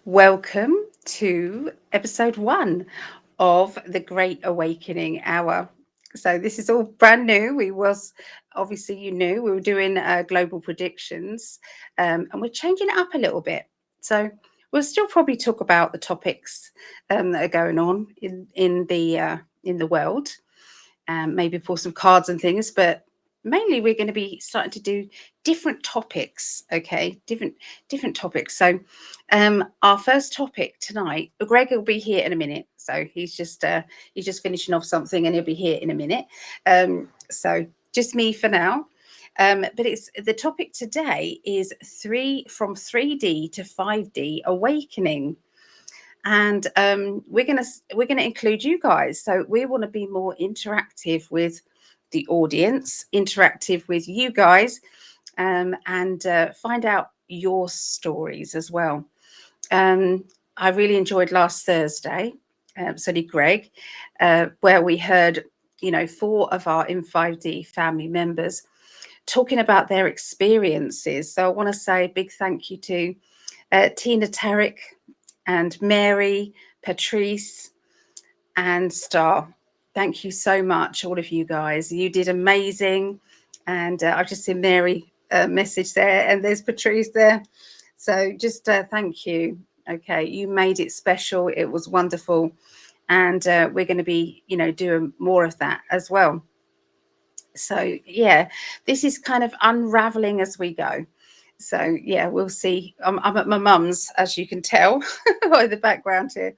Welcome to episode 1 of the Great Awakening Hour. So this is all brand new. We was obviously we were doing global predictions, and we're changing it up a little bit. So we'll still probably talk about the topics that are going on in the world, maybe pull some cards and things, but mainly we're going to be starting to do different topics. Okay, different topics. So our first topic tonight, Greg will be here in a minute, so he's just finishing off something and he'll be here in a minute. So just me for now. But it's the topic today is 3D to 5D awakening, and we're gonna include you guys. So we want to be more interactive with the audience, interactive with you guys, and find out your stories as well. I really enjoyed last Thursday, so did Greg, where we heard 4 of our In5D family members talking about their experiences. So I want to say a big thank you to Tina Tarek and Mary, Patrice, and Star. Thank you so much, all of you guys. You did amazing. And I've just seen Mary message there, and there's Patrice there. So just thank you. Okay, you made it special. It was wonderful. And we're going to be, doing more of that as well. So, yeah, this is kind of unraveling as we go. So, yeah, we'll see. I'm at my mum's, as you can tell by the background here.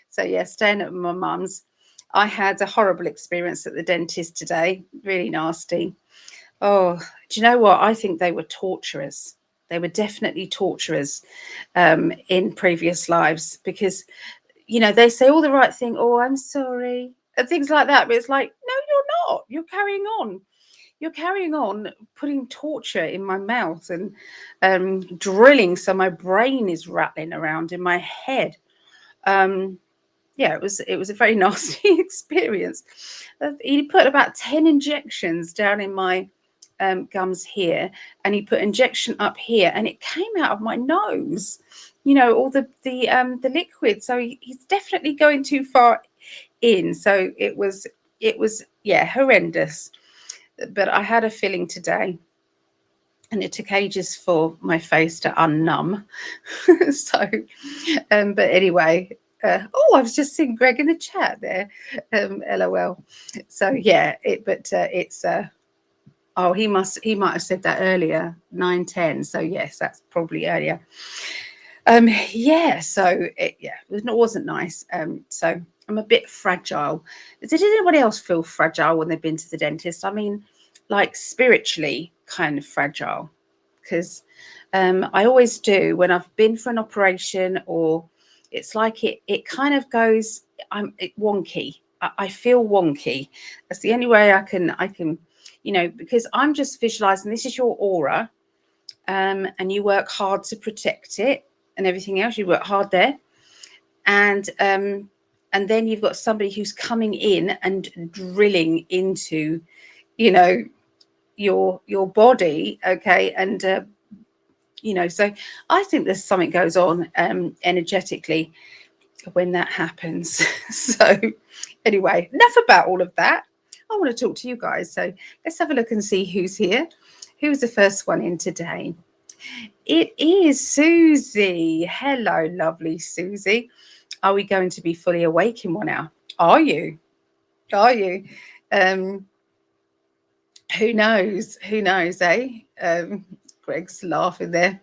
So, yeah, staying at my mum's. I had a horrible experience at the dentist today, really nasty. Oh, do you know what? I think they were torturers. They were definitely torturers in previous lives, because, they say all the right thing. Oh, I'm sorry, and things like that. But it's like, no, you're not. You're carrying on. You're carrying on, putting torture in my mouth and drilling, so my brain is rattling around in my head. Yeah, it was a very nasty experience. He put about 10 injections down in my gums here, and he put injection up here, and it came out of my nose. All the liquid. So he's definitely going too far in. So it was yeah, horrendous. But I had a feeling today, and it took ages for my face to unnumb. So, but anyway, oh, I was just seeing Greg in the chat there. LOL. So yeah, it's oh, he might have said that earlier, 9:10. So yes, that's probably earlier. Yeah, so it wasn't nice. So I'm a bit fragile. Did anybody else feel fragile when they've been to the dentist? I mean, like spiritually kind of fragile, because I always do when I've been for an operation, or it's like it kind of goes, wonky. I feel wonky. That's the only way I can because I'm just visualizing this is your aura, and you work hard to protect it and everything else. You work hard there, and then you've got somebody who's coming in and drilling into, your body, okay, and so I think there's something goes on energetically when that happens. So anyway, enough about all of that. I want to talk to you guys. So let's have a look and see who's here. Who's the first one in today? It is Susie. Hello, lovely Susie. Are we going to be fully awake in 1 hour? Are you? Are you? Um, who knows? Who knows, eh? Greg's laughing there.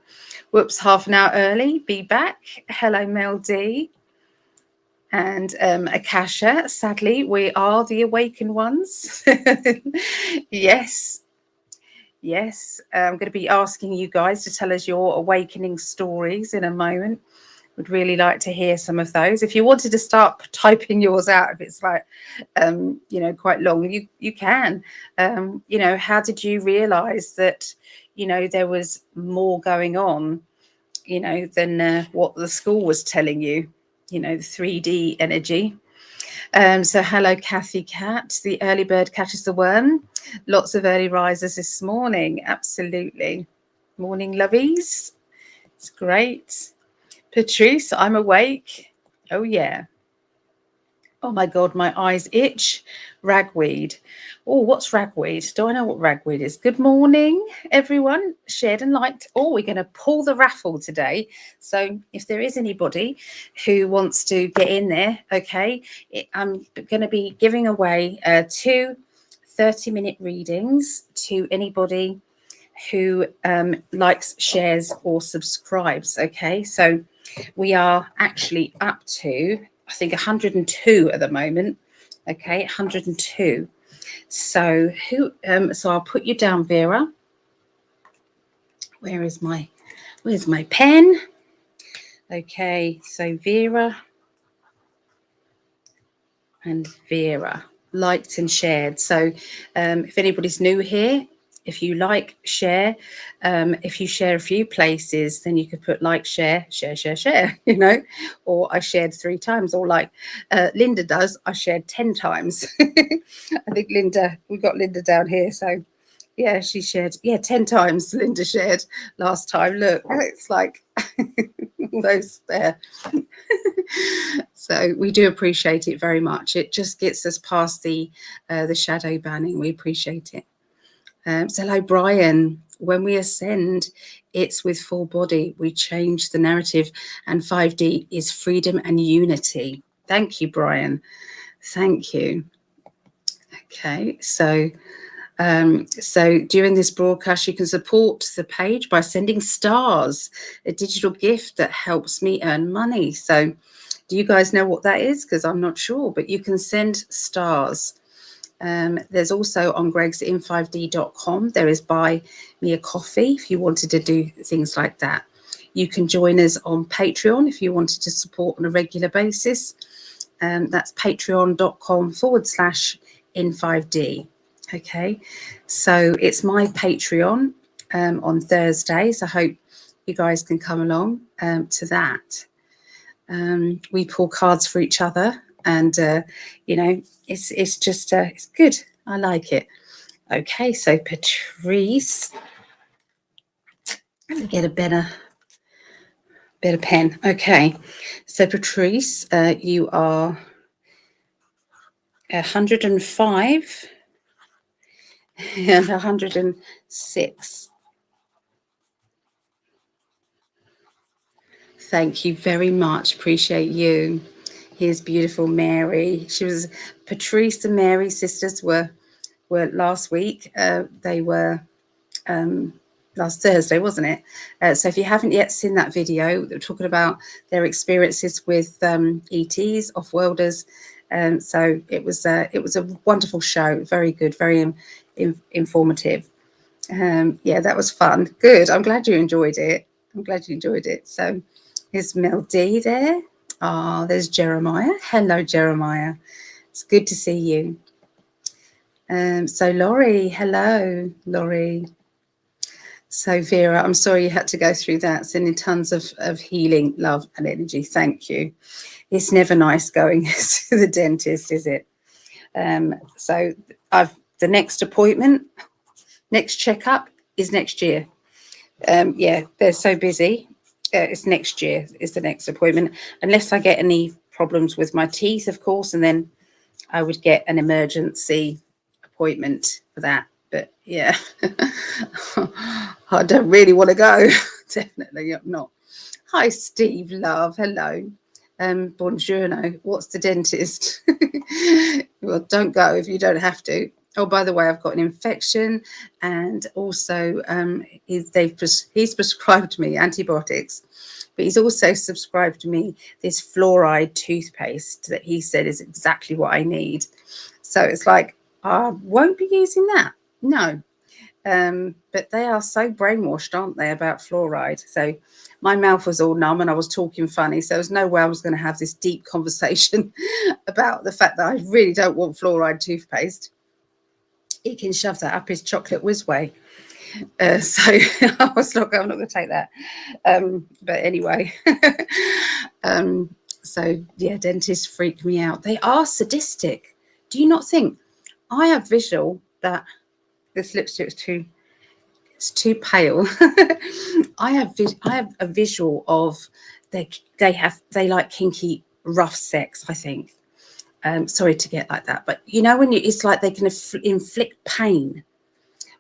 Whoops, half an hour early. Be back. Hello, Mel D. And Akasha. Sadly, we are the awakened ones. Yes. Yes. I'm going to be asking you guys to tell us your awakening stories in a moment. Would really like to hear some of those. If you wanted to start typing yours out, if it's like quite long, you can. How did you realize that there was more going on than what the school was telling you, the 3D energy. So hello, Kathy Cat. The early bird catches the worm. Lots of early risers this morning. Absolutely. Morning, lovies. It's great. Patrice, I'm awake. Oh, yeah. Oh, my God, my eyes itch. Ragweed. Oh, what's ragweed? Do I know what ragweed is? Good morning, everyone. Shared and liked. Oh, we're going to pull the raffle today. So if there is anybody who wants to get in there, okay, I'm going to be giving away 2 30-minute readings to anybody who likes, shares, or subscribes. Okay, so we are actually up to, I think, 102 at the moment. Okay, 102. So so I'll put you down, Vera. Where's my pen? Okay, so Vera and Vera liked and shared. So if anybody's new here, if you like, share. If you share a few places, then you could put like, share, you know, or I shared 3 times, or like Linda does, I shared 10 times. I think Linda, we got Linda down here. So yeah, she shared, 10 times Linda shared last time. Look, it's like all those there. So we do appreciate it very much. It just gets us past the shadow banning. We appreciate it. So hello, Brian. When we ascend, it's with full body. We change the narrative, and 5D is freedom and unity. Thank you, Brian. Thank you. Okay, so during this broadcast, you can support the page by sending stars, a digital gift that helps me earn money. So do you guys know what that is? Because I'm not sure, but you can send stars. There's also on Gregg's In5D.com, there is buy me a coffee if you wanted to do things like that. You can join us on Patreon if you wanted to support on a regular basis. That's patreon.com/In5D. Okay, so it's my Patreon on Thursdays. I hope you guys can come along to that. We pull cards for each other, and you know, it's just it's good. I like it. Okay, so Patrice, let me get a better pen. Okay, so Patrice, you are 105 and 106. Thank you very much. Appreciate you. Here's beautiful Mary. She was Patrice and Mary sisters were last week. They were last Thursday, wasn't it? So if you haven't yet seen that video, they're talking about their experiences with ETs, off-worlders. So it was a wonderful show. Very good, very informative. Yeah, that was fun. Good. I'm glad you enjoyed it. So here's Mel D there. There's Jeremiah. Hello, Jeremiah. It's good to see you. So Laurie, hello, Laurie. So Vera, I'm sorry you had to go through that. Sending tons of healing, love, and energy. Thank you. It's never nice going to the dentist, is it? So the next appointment, next checkup is next year. Yeah, they're so busy. It's next year is the next appointment, unless I get any problems with my teeth, of course, and then I would get an emergency appointment for that. But yeah, I don't really want to go. Definitely not. Hi, Steve, love. Hello. Buongiorno. What's the dentist? Well, don't go if you don't have to. Oh, by the way, I've got an infection, and also he's prescribed me antibiotics, but he's also subscribed to me this fluoride toothpaste that he said is exactly what I need. So it's like, I won't be using that. No. But they are so brainwashed, aren't they, about fluoride? So my mouth was all numb and I was talking funny. So there was no way I was going to have this deep conversation about the fact that I really don't want fluoride toothpaste. He can shove that up his chocolate whizway. So I was like, I'm not going to take that. But anyway, so yeah, dentists freak me out. They are sadistic. Do you not think? I have visual that this lipstick is too pale. I have a visual of they like kinky, rough sex, I think. Sorry to get like that, but you know, when it's like they can inflict pain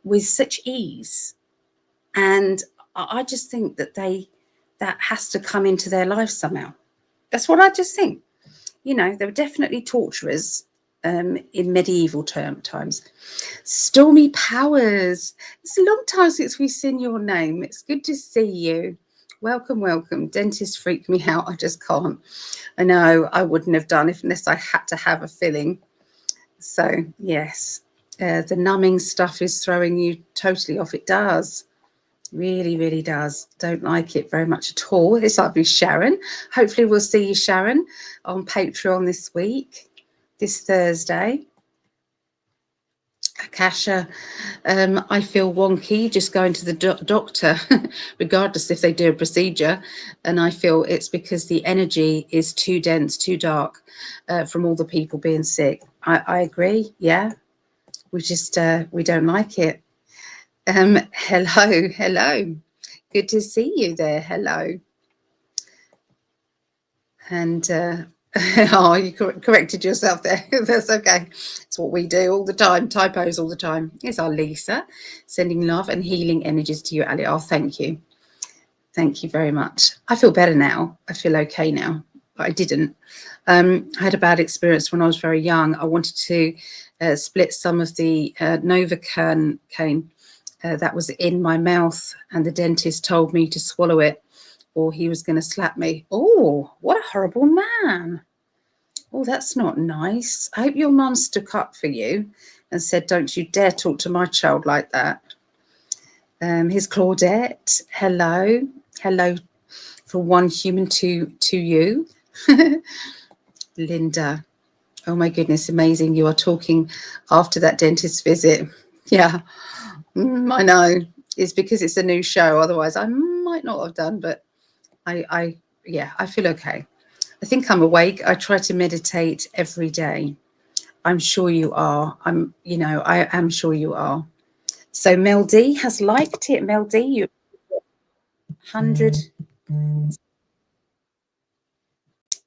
with such ease, and I just think that that has to come into their life somehow. That's what I just think. You know, they were definitely torturers in medieval times. Stormy Powers, it's a long time since we've seen your name. It's good to see you. Welcome, welcome. Dentists freak me out. I just can't. I know I wouldn't have done unless I had to have a filling. So, yes, the numbing stuff is throwing you totally off. It does. Really, really does. Don't like it very much at all. It's lovely, Sharon. Hopefully we'll see you, Sharon, on Patreon this week, this Thursday. Akasha, I feel wonky just going to the doctor, regardless if they do a procedure. And I feel it's because the energy is too dense, too dark from all the people being sick. I agree. Yeah. We just, we don't like it. Hello. Good to see you there. Hello. And oh, you corrected yourself there. That's okay. It's what we do all the time. Typos all the time. It's our Lisa sending love and healing energies to you, Ali. Oh, thank you. Thank you very much. I feel better now. I feel okay now, but I didn't. I had a bad experience when I was very young. I wanted to split some of the Novocaine that was in my mouth, and the dentist told me to swallow it or he was going to slap me. Oh, what a horrible man. Oh, that's not nice. I hope your mum stuck up for you and said, don't you dare talk to my child like that. Here's Claudette. Hello. Hello from one human to you. Linda. Oh, my goodness, amazing. You are talking after that dentist visit. Yeah, I know. It's because it's a new show. Otherwise, I might not have done, but I feel okay. I think I'm awake. I try to meditate every day. I'm sure you are. I am sure you are. So Mel D has liked it. Mel D, you 100.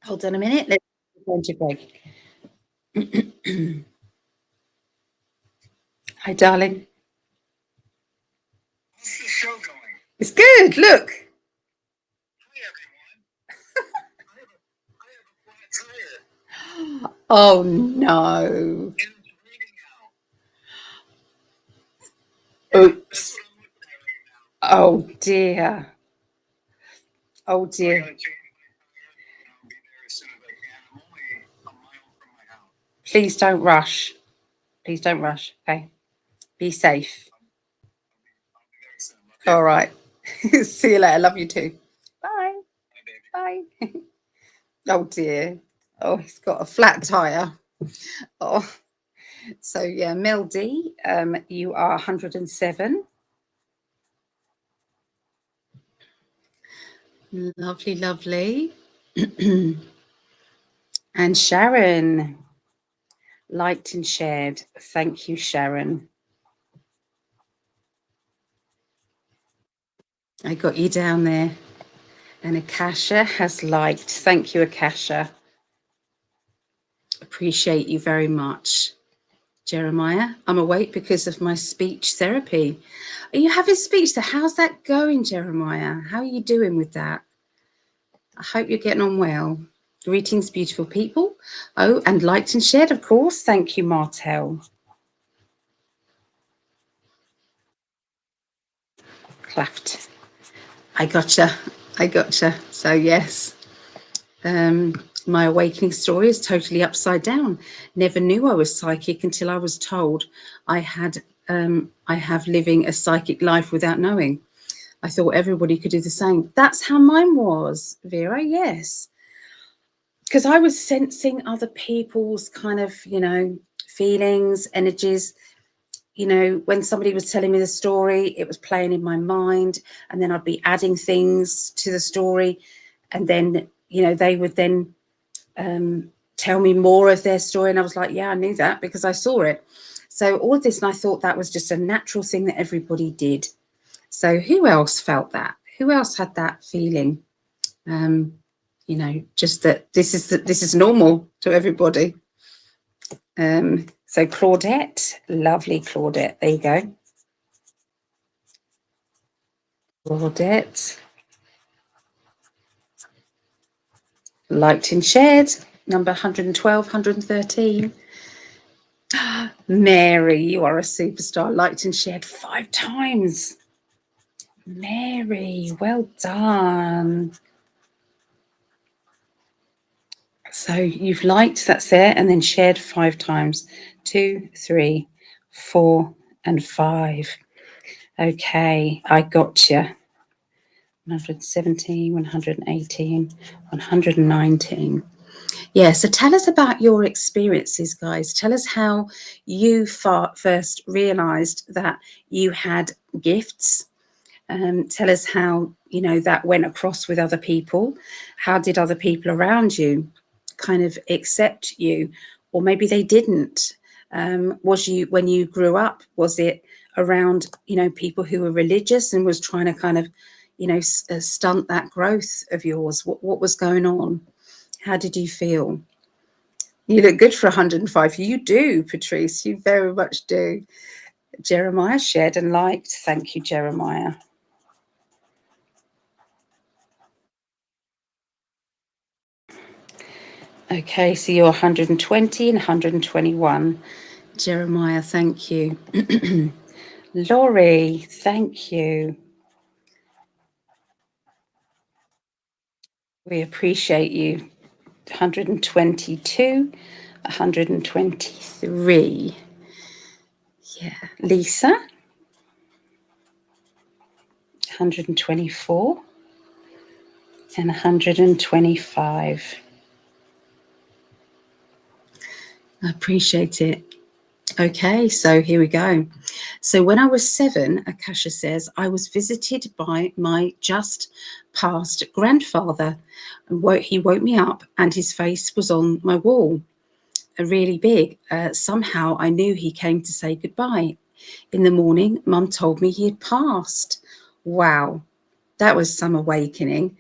Hold on a minute. Let's go to Gregg. Hi, darling. How's the show going? It's good. Look. Oh no. Oops. Oh dear. Oh dear. Please don't rush. Please don't rush. Okay. Be safe. All right. See you later. Love you too. Bye. Bye. Oh dear. Oh, he's got a flat tire. Oh. So yeah, Mel D, you are 107. Lovely, lovely. And Sharon liked and shared. Thank you, Sharon. I got you down there. And Akasha has liked. Thank you, Akasha. Appreciate you very much. Jeremiah, I'm awake because of my speech therapy. Are you having speech? So how's that going, Jeremiah? How are you doing with that? I hope you're getting on well. Greetings, beautiful people. Oh, and liked and shared, of course. Thank you, Martel. Claft. I gotcha. So yes. My awakening story is totally upside down. Never knew I was psychic until I was told I have living a psychic life without knowing. I thought everybody could do the same. That's how mine was, Vera. Yes. Because I was sensing other people's kind of, feelings, energies. When somebody was telling me the story, it was playing in my mind, and then I'd be adding things to the story, and then, they would then tell me more of their story, and I was like, yeah, I knew that because I saw it. So all of this, and I thought that was just a natural thing that everybody did. So who else felt that? Who else had that feeling? You know, just that this is normal to everybody. So Claudette, lovely Claudette. There you go. Claudette. Liked and shared. Number 112, 113. Mary, you are a superstar. Liked and shared 5 times. Mary, well done. So you've liked, that's there, and then shared 5 times. 2, 3, 4, and 5. Okay, I got you. 117, 118, 119. Yeah, so tell us about your experiences, guys. Tell us how you first realised that you had gifts. Tell us how, you know, that went across with other people. How did other people around you kind of accept you? Or maybe they didn't. Was you, when you grew up, was it around, you know, people who were religious and was trying to kind of, you know, stunt that growth of yours? What was going on? How did you feel? You look good for 105. You do, Patrice. You very much do. Jeremiah shared and liked. Thank you, Jeremiah. Okay, so you're 120 and 121. Jeremiah, thank you. Laurie, thank you. We appreciate you. 122, 123. Yeah. Lisa, 124 and 125. I appreciate it. Okay, so here we go. So when I was 7, Akasha says, I was visited by my just passed grandfather. He woke me up and his face was on my wall, really big. Somehow I knew he came to say goodbye. In the morning, Mum told me he had passed. Wow, that was some awakening.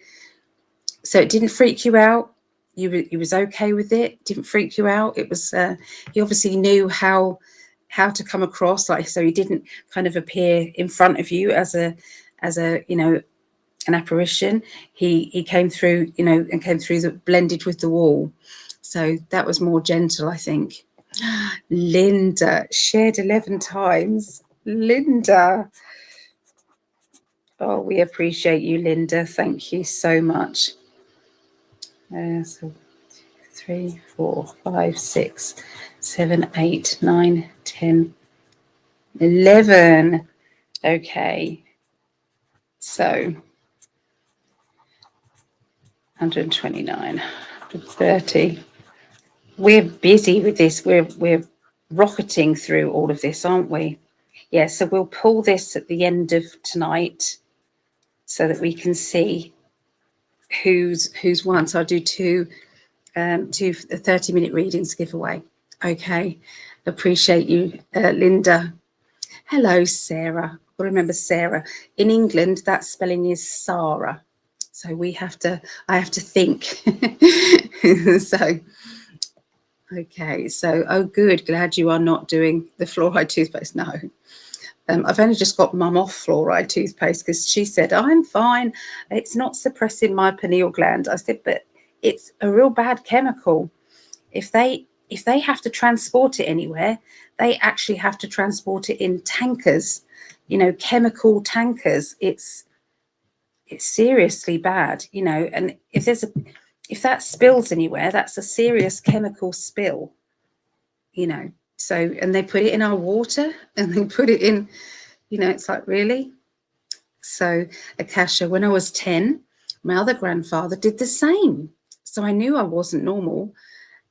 So it didn't freak you out? You was okay with it? Didn't freak you out? It was, he obviously knew how to come across, like, so he didn't kind of appear in front of you as a you know, an apparition. He came through, you know, and came through the blended with the wall. So that was more gentle, I think. Linda shared 11 times. Linda. Oh, we appreciate you, Linda. Thank you so much. So 3, 4, 5, 6, 7, 8, 9, 10, 11. Okay. So 129, 130. We're busy with this. We're rocketing through all of this, aren't we? Yeah, so we'll pull this at the end of tonight so that we can see who's won. So I'll do two 30-minute readings giveaway. Okay. Appreciate you, Linda. Hello, Sarah. Remember, Sarah. In England, that spelling is Sarah. So I have to think. So, okay. So, oh, good. Glad you are not doing the fluoride toothpaste. No. I've only just got Mum off fluoride toothpaste because she said, I'm fine. It's not suppressing my pineal gland. I said, but it's a real bad chemical. If they have to transport it anywhere, they actually have to transport it in tankers, you know, chemical tankers. It's seriously bad, you know, and if that spills anywhere, that's a serious chemical spill, you know. So, and they put it in our water and they put it in, you know, it's like, really? So, Akasha, when I was 10, my other grandfather did the same. So I knew I wasn't normal.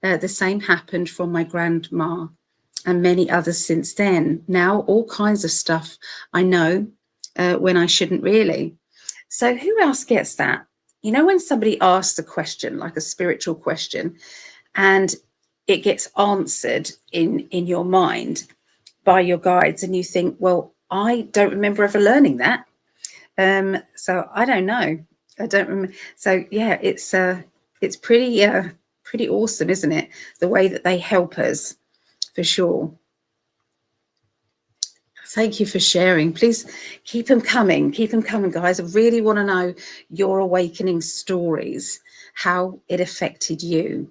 The same happened from my grandma and many others since then. Now, all kinds of stuff I know when I shouldn't really. So who else gets that? You know, when somebody asks a question, like a spiritual question, and it gets answered in your mind by your guides, and you think, well, I don't remember ever learning that. So I don't know. I don't remember. So yeah, it's pretty awesome, isn't it? The way that they help us, for sure. Thank you for sharing. Please keep them coming. Keep them coming, guys. I really want to know your awakening stories, how it affected you.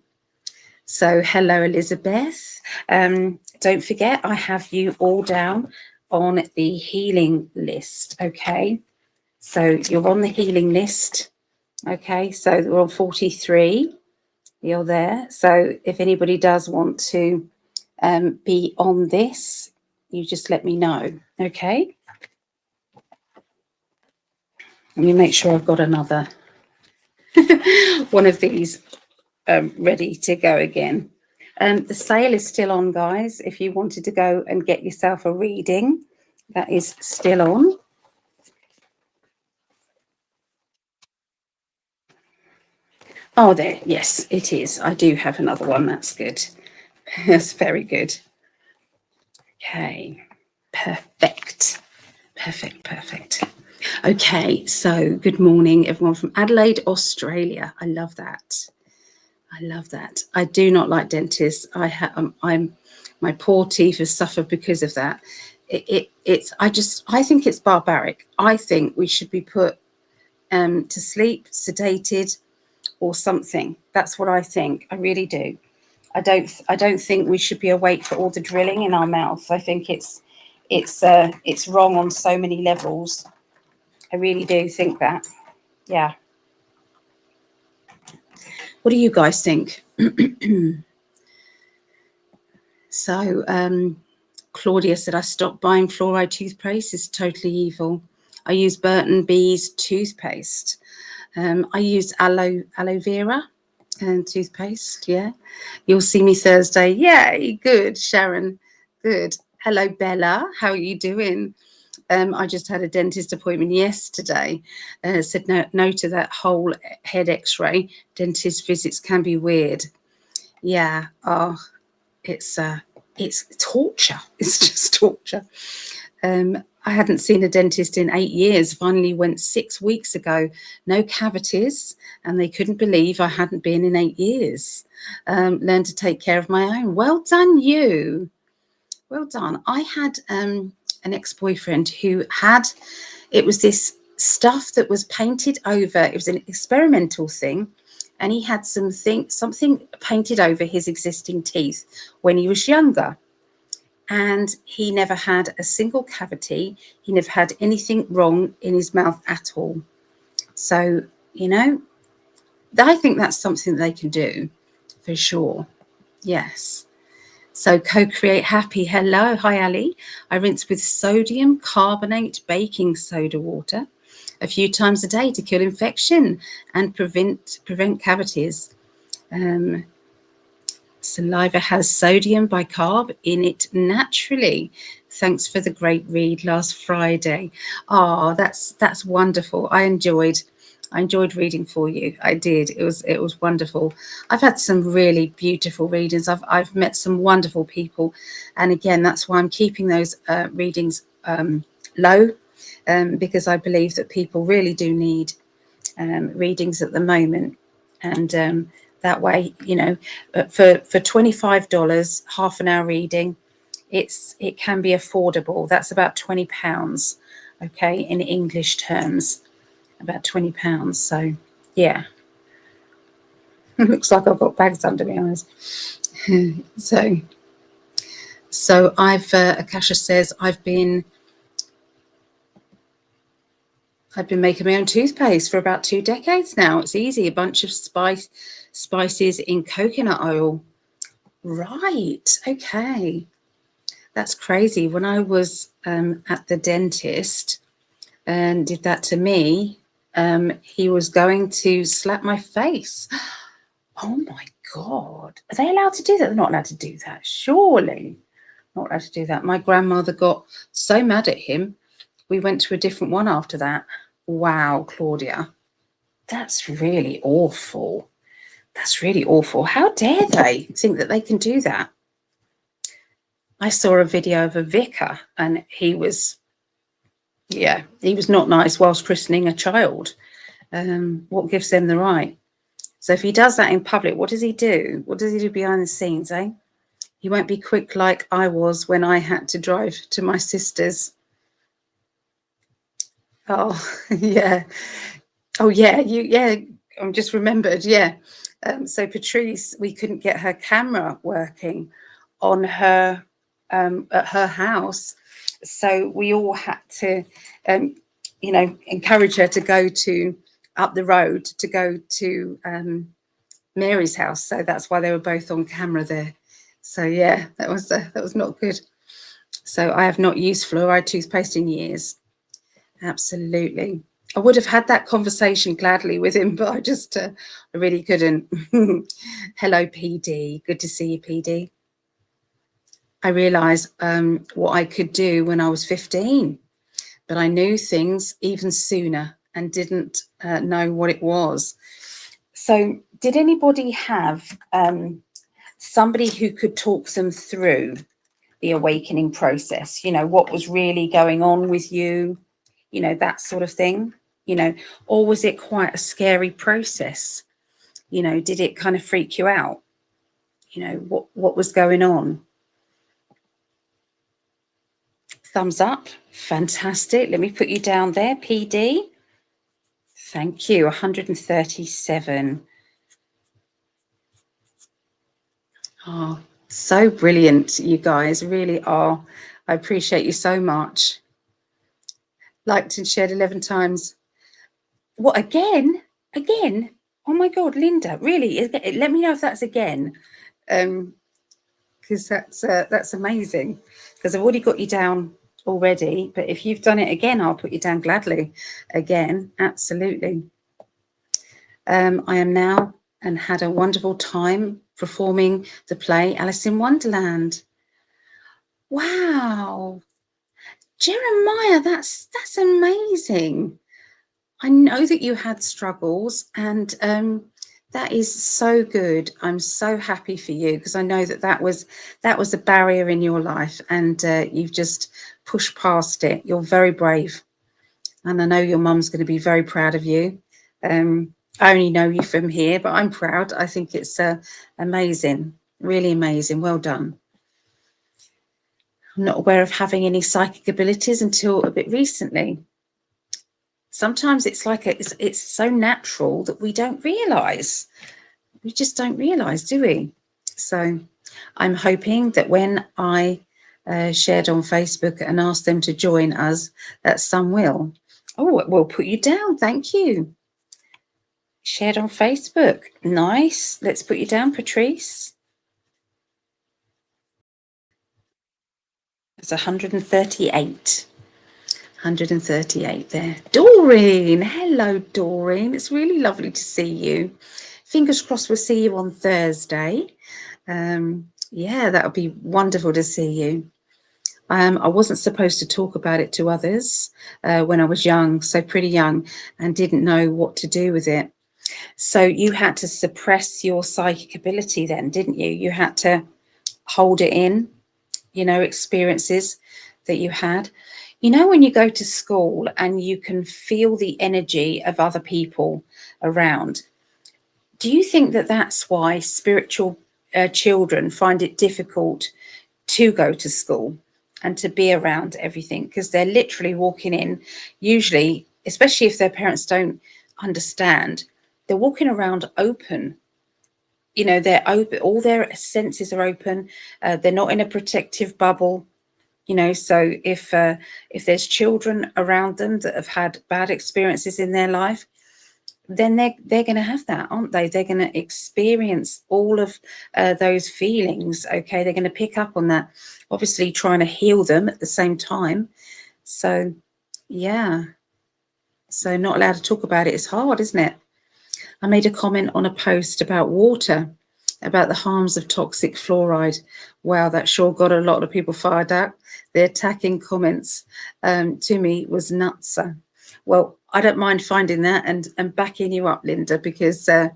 So, hello, Elizabeth. Don't forget, I have you all down on the healing list. Okay. So, you're on the healing list. Okay. So, we're on 43. You're there. So, if anybody does want to be on this, you just let me know. Okay. Let me make sure I've got another one of these ready to go again. The sale is still on, guys. If you wanted to go and get yourself a reading, that is still on. Oh, there. Yes, it is. I do have another one. That's good. That's very good. Okay. Perfect. Perfect. Perfect. Okay. So, good morning, everyone from Adelaide, Australia. I love that. I love that. I do not like dentists. I'm my poor teeth have suffered because of that. I think it's barbaric. I think we should be put to sleep, sedated, or something. That's what I think. I really do. I don't think we should be awake for all the drilling in our mouth. I think it's wrong on so many levels. I really do think that. Yeah. What do you guys think? So, Claudia said, I stopped buying fluoride toothpaste. It's totally evil. I use Burton Bees toothpaste. I use aloe vera and toothpaste. Yeah. You'll see me Thursday. Yay. Good. Sharon. Good. Hello, Bella. How are you doing? I just had a dentist appointment yesterday. Said no to that whole head x-ray. Dentist visits can be weird. Yeah. Oh, it's torture. It's just torture. I hadn't seen a dentist in 8 years. Finally went 6 weeks ago. No cavities, and they couldn't believe I hadn't been in 8 years. Learned to take care of my own. Well done, you. Well done. I had an ex-boyfriend who had, it was this stuff that was painted over. It was an experimental thing. And he had something painted over his existing teeth when he was younger. And he never had a single cavity. He never had anything wrong in his mouth at all. So, I think that's something they can do for sure. Yes. So co-create happy. Hello. Hi, Ali. I rinse with sodium carbonate baking soda water a few times a day to kill infection and prevent cavities. Saliva has sodium bicarb in it naturally. Thanks for the great read last Friday. Oh, that's wonderful. I enjoyed reading for you. I did. It was wonderful. I've had some really beautiful readings. I've met some wonderful people, and again, that's why I'm keeping those readings low, because I believe that people really do need readings at the moment, and that way, for $25, half an hour reading, it can be affordable. That's about £20, okay, in English terms, about £20. So yeah, it looks like I've got bags under my eyes. so I've Akasha says I've been making my own toothpaste for about 2 decades now. It's easy. A bunch of spices in coconut oil. Right. Okay. That's crazy. When I was at the dentist and did that to me, he was going to slap my face. Oh my God. Are they allowed to do that? They're not allowed to do that. Surely not allowed to do that. My grandmother got so mad at him. We went to a different one after that. Wow, Claudia. That's really awful. That's really awful. How dare they think that they can do that? I saw a video of a vicar, and he was not nice whilst christening a child. What gives them the right? So if he does that in public, what does he do? What does he do behind the scenes, eh? He won't be quick like I was when I had to drive to my sister's. Oh, yeah. Oh, yeah. I'm just remembered. Yeah. So Patrice, we couldn't get her camera working on her at her house. So we all had to, encourage her to go to up the road to go to Mary's house. So that's why they were both on camera there. So yeah, that was not good. So I have not used fluoride toothpaste in years. Absolutely. I would have had that conversation gladly with him, but I really couldn't. Hello, PD. Good to see you, PD. I realised what I could do when I was 15, but I knew things even sooner and didn't know what it was. So did anybody have somebody who could talk them through the awakening process? What was really going on with you? That sort of thing, or was it quite a scary process? Did it kind of freak you out? What was going on? Thumbs up. Fantastic. Let me put you down there, PD. Thank you. 137. Oh, so brilliant. You guys really are. I appreciate you so much. Liked and shared 11 times. What, again? Again? Oh my God, Linda, really? Let me know if that's again. Because that's amazing. Because I've already got you down already, but if you've done it again, I'll put you down gladly again. Absolutely. I am now and had a wonderful time performing the play Alice in Wonderland. Wow, Jeremiah, that's amazing. I know that you had struggles, and that is so good. I'm so happy for you, because I know that was a barrier in your life, and you've just pushed past it. You're very brave, and I know your mum's going to be very proud of you. I only know you from here, but I'm proud. I think it's amazing, really amazing. Well done. I'm not aware of having any psychic abilities until a bit recently. Sometimes it's like it's so natural that we don't realize. We just don't realize, do we? So I'm hoping that when I shared on Facebook and asked them to join us, that some will. Oh, we'll put you down. Thank you. Shared on Facebook. Nice. Let's put you down, Patrice. It's 138. 138 there. Doreen. Hello, Doreen. It's really lovely to see you. Fingers crossed we'll see you on Thursday. Yeah, that would be wonderful to see you. I wasn't supposed to talk about it to others when I was young, so pretty young, and didn't know what to do with it. So you had to suppress your psychic ability then, didn't you? You had to hold it in, experiences that you had. When you go to school and you can feel the energy of other people around, do you think that that's why spiritual children find it difficult to go to school and to be around everything? Because they're literally walking in, usually, especially if their parents don't understand, they're walking around open. They're open, all their senses are open. They're not in a protective bubble. So if there's children around them that have had bad experiences in their life, then they're going to have that, aren't they? They're going to experience all of those feelings. Okay, they're going to pick up on that, obviously trying to heal them at the same time. So yeah, so not allowed to talk about it is hard, isn't it? I made a comment on a post about water, about the harms of toxic fluoride. Wow, that sure got a lot of people fired up. The attacking comments to me was nuts. Well, I don't mind finding that and backing you up, Linda, because, they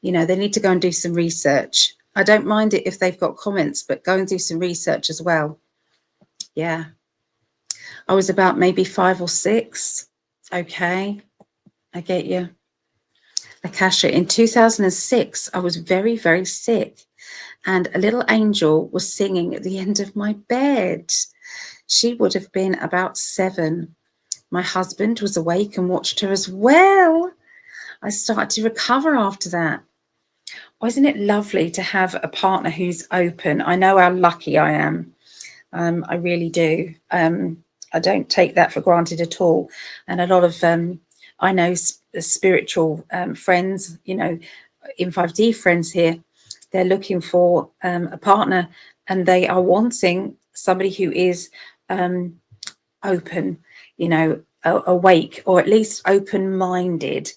need to go and do some research. I don't mind it if they've got comments, but go and do some research as well. Yeah. I was about maybe 5 or 6. Okay, I get you. Akasha, in 2006, I was very, very sick, and a little angel was singing at the end of my bed. She would have been about 7. My husband was awake and watched her as well. I started to recover after that. Wasn't it lovely to have a partner who's open? I know how lucky I am. I really do. I don't take that for granted at all. And a lot of, I know spiritual friends, you know, In5D friends here, they're looking for a partner, and they are wanting somebody who is open, you know, awake, or at least open-minded.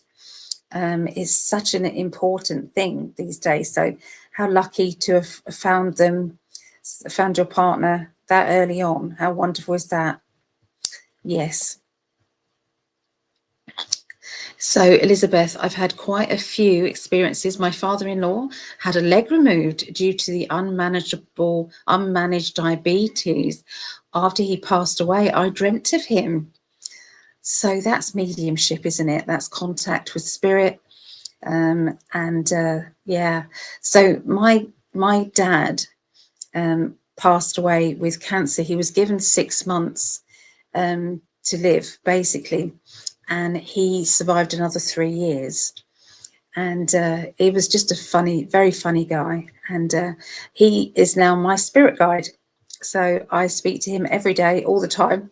Is such an important thing these days. So how lucky to have found your partner that early on. How wonderful is that? Yes. So, Elizabeth, I've had quite a few experiences. My father-in-law had a leg removed due to the unmanaged diabetes. After he passed away, I dreamt of him. So that's mediumship, isn't it? That's contact with spirit. Yeah. So my dad passed away with cancer. He was given 6 months to live, basically, and he survived another 3 years. And he was just a very funny guy. And he is now my spirit guide. So I speak to him every day, all the time,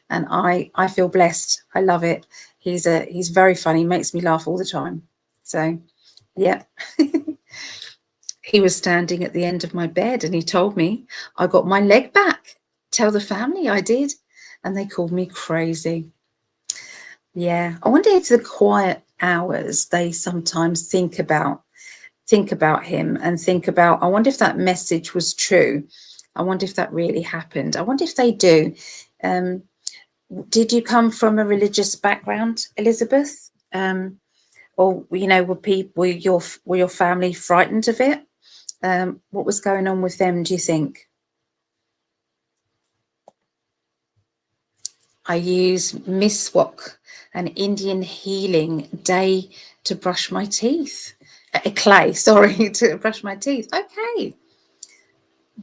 and I feel blessed. I love it. He's very funny, makes me laugh all the time. So, yeah. He was standing at the end of my bed and he told me I got my leg back. Tell the family I did. And they called me crazy. Yeah. I wonder if the quiet hours they sometimes think about him and think about, I wonder if that message was true. I wonder if that really happened. I wonder if they do. Did you come from a religious background, Elizabeth? Or, you know, were your family frightened of it? What was going on with them, do you think? I use miswak, an Indian healing day to brush my teeth. Clay, sorry, to brush my teeth. Okay.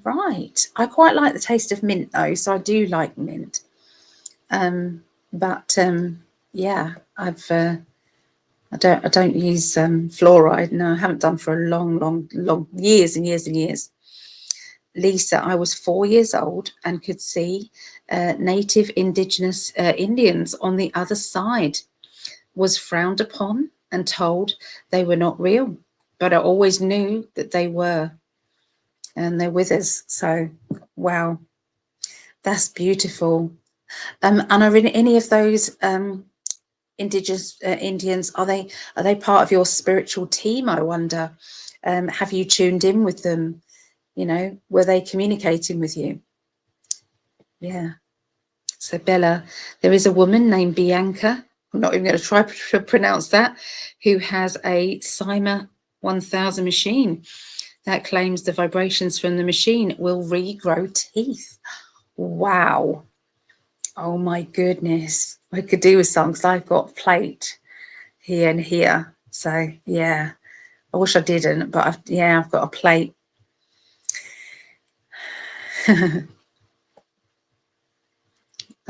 Right. I quite like the taste of mint though, so I do like mint. Yeah, I don't use fluoride. No, I haven't done for a long years and years and years. Lisa, I was 4 years old and could see native indigenous Indians on the other side. Was frowned upon and told they were not real, but I always knew that they were, and they're with us. So, wow, that's beautiful. And are in any of those indigenous Indians, are they part of your spiritual team, I wonder? Have you tuned in with them? You know, were they communicating with you? Yeah. So Bella, there is a woman named Bianca, I'm not even going to try to pronounce that, who has a Cyma 1000 machine that claims the vibrations from the machine will regrow teeth. Wow. Oh my goodness. I could do with some because I've got a plate here and here. So yeah, I wish I didn't, but I've got a plate.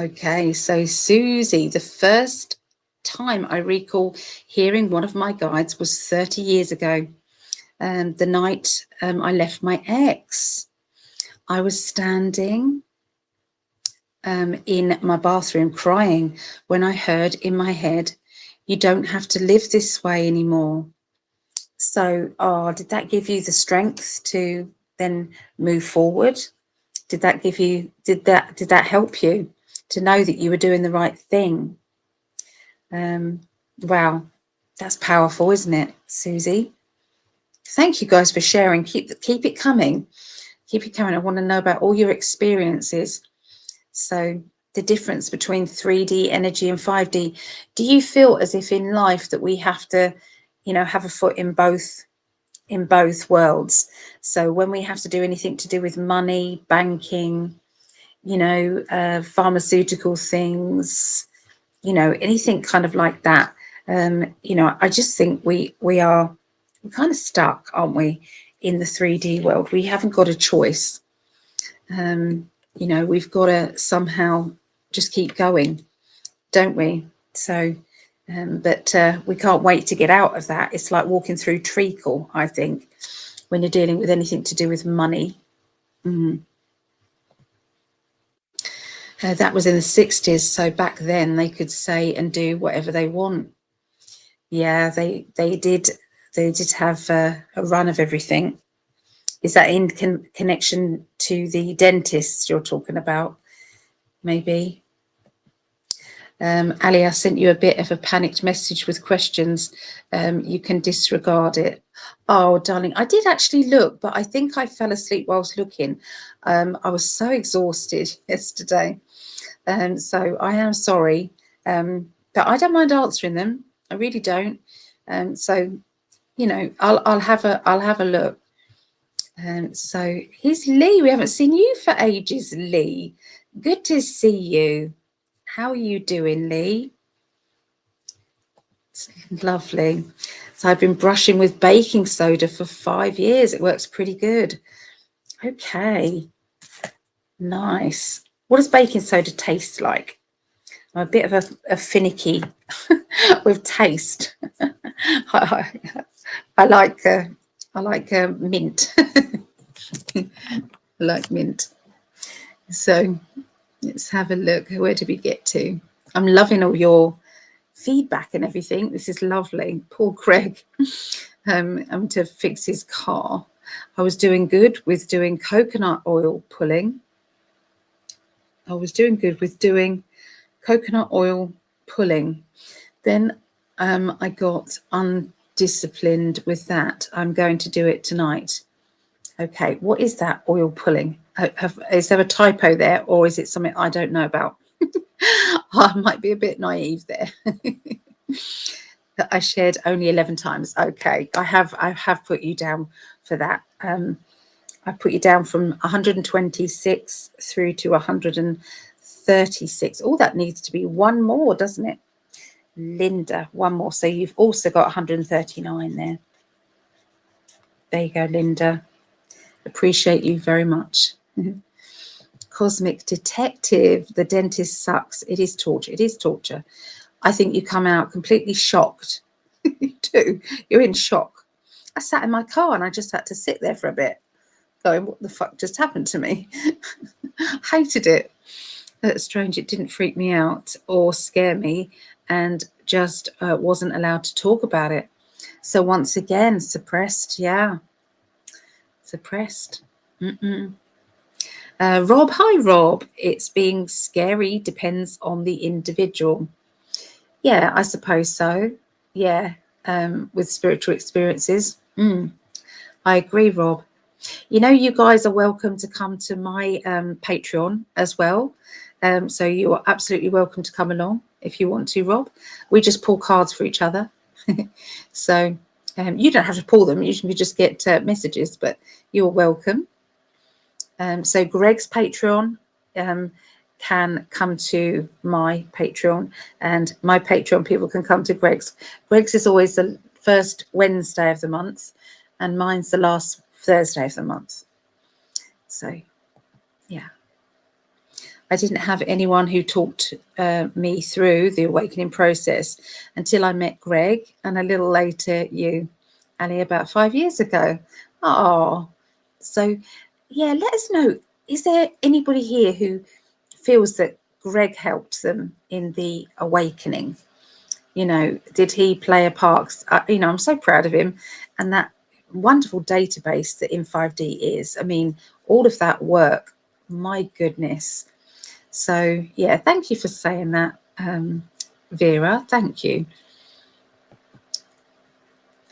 Okay, so Susie, the first time I recall hearing one of my guides was 30 years ago. The night I left my ex. I was standing in my bathroom crying when I heard in my head, "You don't have to live this way anymore." So, did that give you the strength to then move forward? Did that help you to know that you were doing the right thing? Wow, that's powerful, isn't it, Susie? Thank you guys for sharing. Keep it coming. Keep it coming. I want to know about all your experiences. So the difference between 3D energy and 5D. Do you feel as if in life that we have to, you know, have a foot in both worlds? So when we have to do anything to do with money, banking, you know, pharmaceutical things, you know, anything kind of like that, You know, I just think we're kind of stuck, aren't we, in the 3D world? We haven't got a choice. You know, we've got to somehow just keep going, don't we? So, but we can't wait to get out of that. It's like walking through treacle, I think, when you're dealing with anything to do with money. That was in the 60s, so back then they could say and do whatever they want. Yeah, they did have a run of everything. Is that in connection to the dentists you're talking about? Maybe. Ali, I sent you a bit of a panicked message with questions. You can disregard it. Oh, darling, I did actually look, but I think I fell asleep whilst looking. I was so exhausted yesterday. So I am sorry. But I don't mind answering them. I really don't. So, you know, I'll have a look. So here's Lee. We haven't seen you for ages, Lee. Good to see you. How are you doing, Lee? It's lovely. So I've been brushing with baking soda for 5 years. It works pretty good. Okay. Nice. What does baking soda taste like? I'm a bit of a finicky with taste. I like mint. I like mint. So let's have a look. Where did we get to? I'm loving all your feedback and everything. This is lovely. Poor Gregg. I'm to fix his car. I was doing good with doing coconut oil pulling. I was doing good with doing coconut oil pulling. Then I got undisciplined with that. I'm going to do it tonight. Okay, what is that oil pulling? Is there a typo there, or is it something I don't know about? I might be a bit naive there. That I shared only 11 times. Okay, I have put you down for that. I put you down from 126 through to 136. Oh, that needs to be one more, doesn't it? Linda, one more. So you've also got 139 there. There you go, Linda. Appreciate you very much. Cosmic Detective, the dentist sucks. It is torture. It is torture. I think you come out completely shocked. You do. You're in shock. I sat in my car and I just had to sit there for a bit going, what the fuck just happened to me? Hated it. That's strange. It didn't freak me out or scare me, and just wasn't allowed to talk about it. So once again, suppressed. Yeah. Suppressed. Rob, hi, Rob. It's being scary depends on the individual. Yeah, I suppose so. Yeah, with spiritual experiences. I agree, Rob. You know, you guys are welcome to come to my Patreon as well. So you are absolutely welcome to come along if you want to, Rob. We just pull cards for each other. So you don't have to pull them. You can just get messages, but you're welcome. So Gregg's Patreon can come to my Patreon, and my Patreon people can come to Gregg's. Gregg's is always the first Wednesday of the month, and mine's the last Thursday of the month. So, yeah. I didn't have anyone who talked me through the awakening process until I met Gregg, and a little later you, Ali, about 5 years ago. Oh, so yeah, let us know. Is there anybody here who feels that Gregg helped them in the awakening? You know, did he play a part? You know, I'm so proud of him, and that wonderful database that In5D is. I mean, all of that work, my goodness. So yeah, thank you for saying that, Vera. Thank you.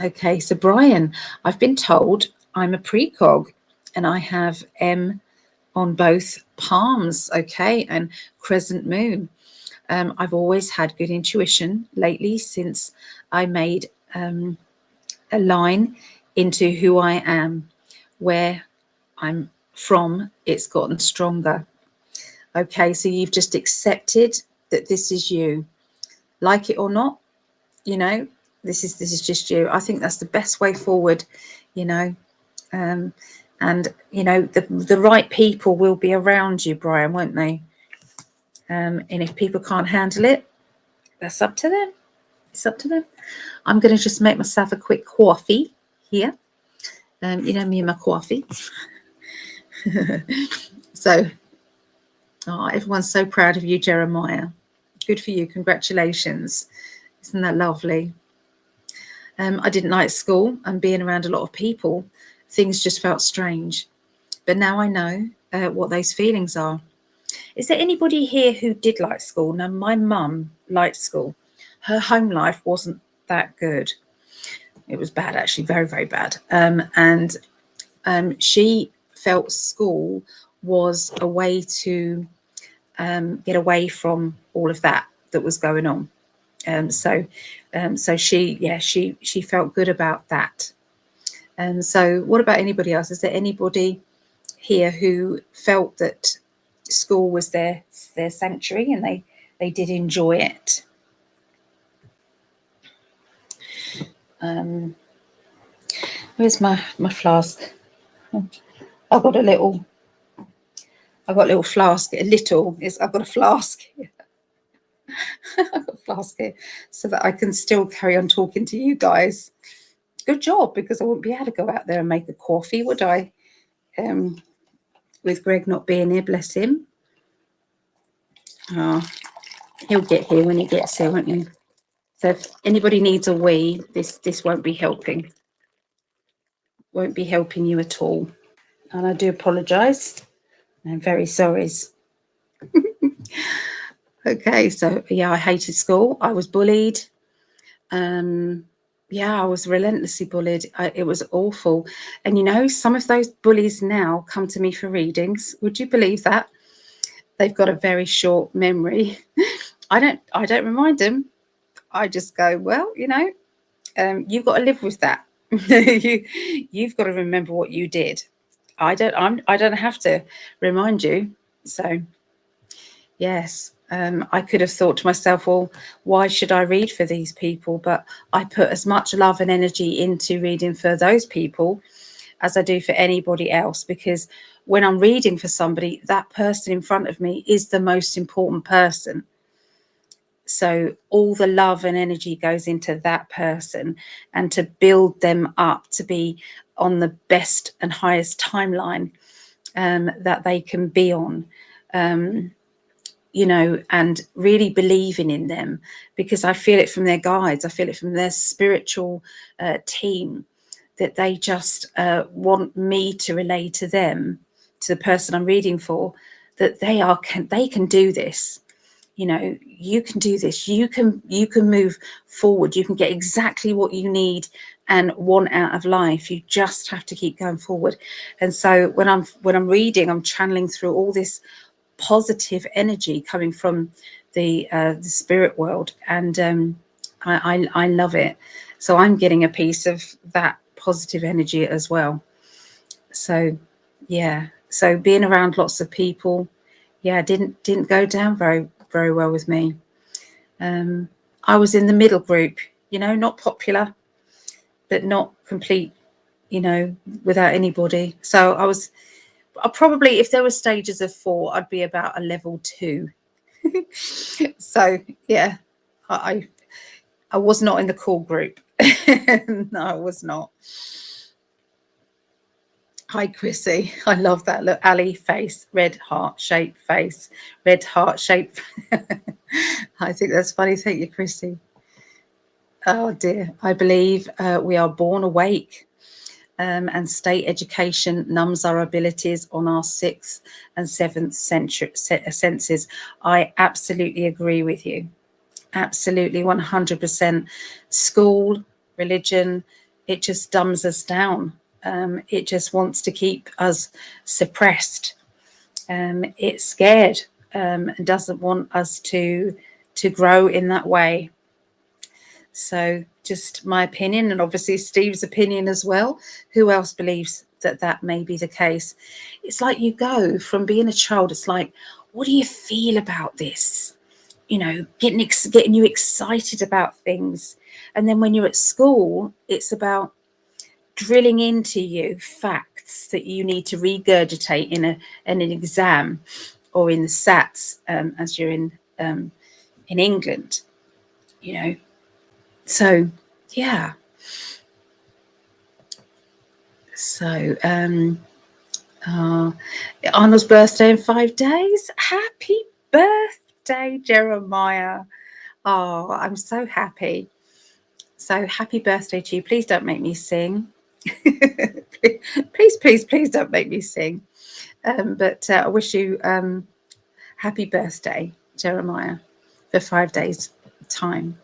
Okay, so Brian, I've been told I'm a precog, and I have M on both palms. Okay, and crescent moon. I've always had good intuition lately since I made a line into who I am, where I'm from. It's gotten stronger. Okay, so you've just accepted that this is you. Like it or not, you know, this is just you. I think that's the best way forward, you know. And you know, the right people will be around you, Brian, won't they? And if people can't handle it, that's up to them. It's up to them. I'm going to just make myself a quick coffee here. You know me and my coffee. So, oh, everyone's so proud of you, Jeremiah. Good for you. Congratulations. Isn't that lovely? I didn't like school and being around a lot of people. Things just felt strange. But now I know what those feelings are. Is there anybody here who did like school? Now, my mum liked school. Her home life wasn't that good. It was bad, actually, very, very bad. And she felt school was a way to get away from all of that was going on. So she felt good about that. So what about anybody else? Is there anybody here who felt that school was their sanctuary and they did enjoy it? Where's my flask? I've got a little flask. I've got a flask here. I've got a flask here so that I can still carry on talking to you guys. Good job, because I wouldn't be able to go out there and make a coffee, would I? With Gregg not being here, bless him. Oh, he'll get here when he gets here, won't he? So if anybody needs a wee, this won't be helping. Won't be helping you at all. And I do apologise. I'm very sorry. Okay, so yeah, I hated school. I was bullied. Yeah, I was relentlessly bullied. It was awful. And you know, some of those bullies now come to me for readings. Would you believe that? They've got a very short memory. I don't remind them. I just go, well, you know, you've got to live with that. You've got to remember what you did. I don't have to remind you. So yes, I could have thought to myself, well, why should I read for these people? But I put as much love and energy into reading for those people as I do for anybody else, because when I'm reading for somebody, that person in front of me is the most important person. So all the love and energy goes into that person, and to build them up to be on the best and highest timeline that they can be on. You know, and really believing in them, because I feel it from their guides, I feel it from their spiritual team, that they just want me to relay to them, to the person I'm reading for, that they can do this. You know, you can do this. You can move forward. You can get exactly what you need and want out of life. You just have to keep going forward. And so when I'm reading, I'm channeling through all this positive energy coming from the spirit world, and I love it. So I'm getting a piece of that positive energy as well. So yeah, so being around lots of people, yeah, didn't go down very well with me. I was in the middle group, you know, not popular, but not complete, you know, without anybody. So I probably, if there were stages of 4, I'd be about a level 2. So yeah, I was not in the cool group. No, I was not. Hi, Chrissy. I love that. Look, Ali face, red heart shaped face, red heart shaped. I think that's funny. Thank you, Chrissy. Oh dear. I believe we are born awake. And state education numbs our abilities on our 6th and 7th senses. I absolutely agree with you. Absolutely, 100%. School, religion, it just dumbs us down. It just wants to keep us suppressed. It's scared and doesn't want us to grow in that way. So just my opinion, and obviously Steve's opinion as well. Who else believes that may be the case? It's like you go from being a child, it's like, what do you feel about this? you know, getting you excited about things. And then when you're at school, it's about drilling into you facts that you need to regurgitate in an exam or in the SATs, as you're in England, you know. So yeah. So Arnold's birthday in 5 days. Happy birthday, Jeremiah. Oh, I'm so happy. So happy birthday to you. Please don't make me sing. please don't make me sing. But I wish you happy birthday, Jeremiah, for 5 days' time.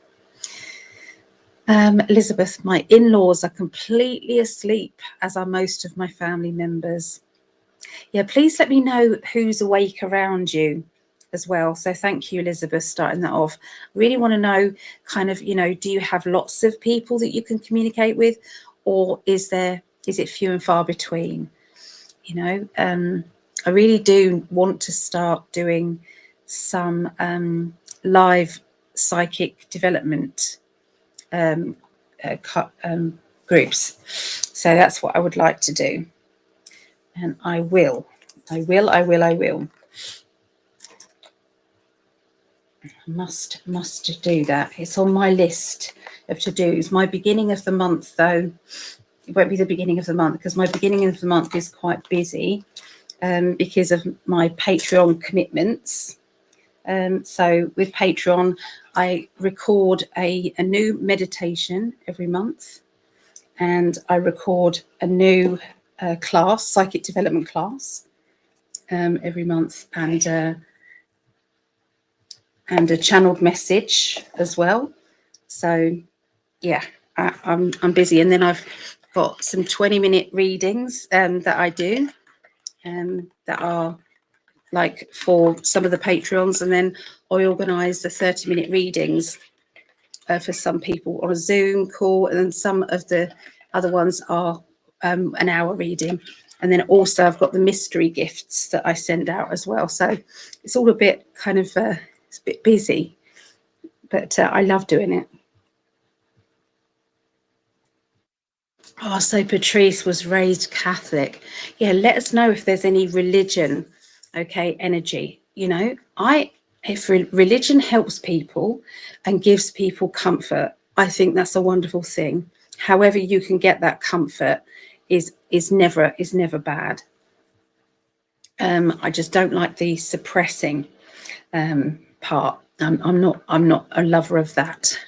Elizabeth, my in-laws are completely asleep, as are most of my family members. Yeah, please let me know who's awake around you as well. So thank you, Elizabeth, starting that off. Really want to know kind of, you know, do you have lots of people that you can communicate with, or is it few and far between? You know, I really do want to start doing some live psychic development groups. So that's what I would like to do. And I will. I must do that. It's on my list of to-dos. My beginning of the month, though, it won't be the beginning of the month, because my beginning of the month is quite busy because of my Patreon commitments. So with Patreon, I record a new meditation every month, and I record a new class, psychic development class, every month, and a channeled message as well. So yeah, I'm busy. And then I've got some 20-minute readings that I do, that are like for some of the Patreons, and then I organise the 30-minute readings for some people on a Zoom call, and then some of the other ones are an hour reading. And then also I've got the mystery gifts that I send out as well. So it's all a bit kind of it's a bit busy, but I love doing it. Oh, so Patrice was raised Catholic. Yeah, let us know if there's any religion, okay, energy. You know, if religion helps people and gives people comfort, I think that's a wonderful thing. However you can get that comfort is never bad. I just don't like the suppressing part. I'm not a lover of that.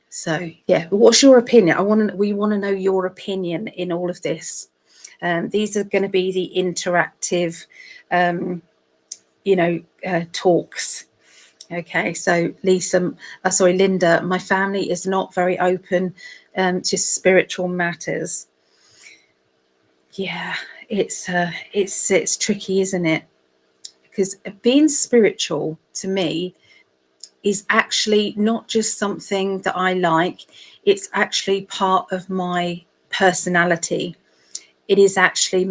So yeah, what's your opinion? We want to know your opinion in all of this. These are going to be the interactive, talks. Okay, so Linda, my family is not very open to spiritual matters. Yeah, it's tricky, isn't it? Because being spiritual to me is actually not just something that I like, it's actually part of my personality. It is actually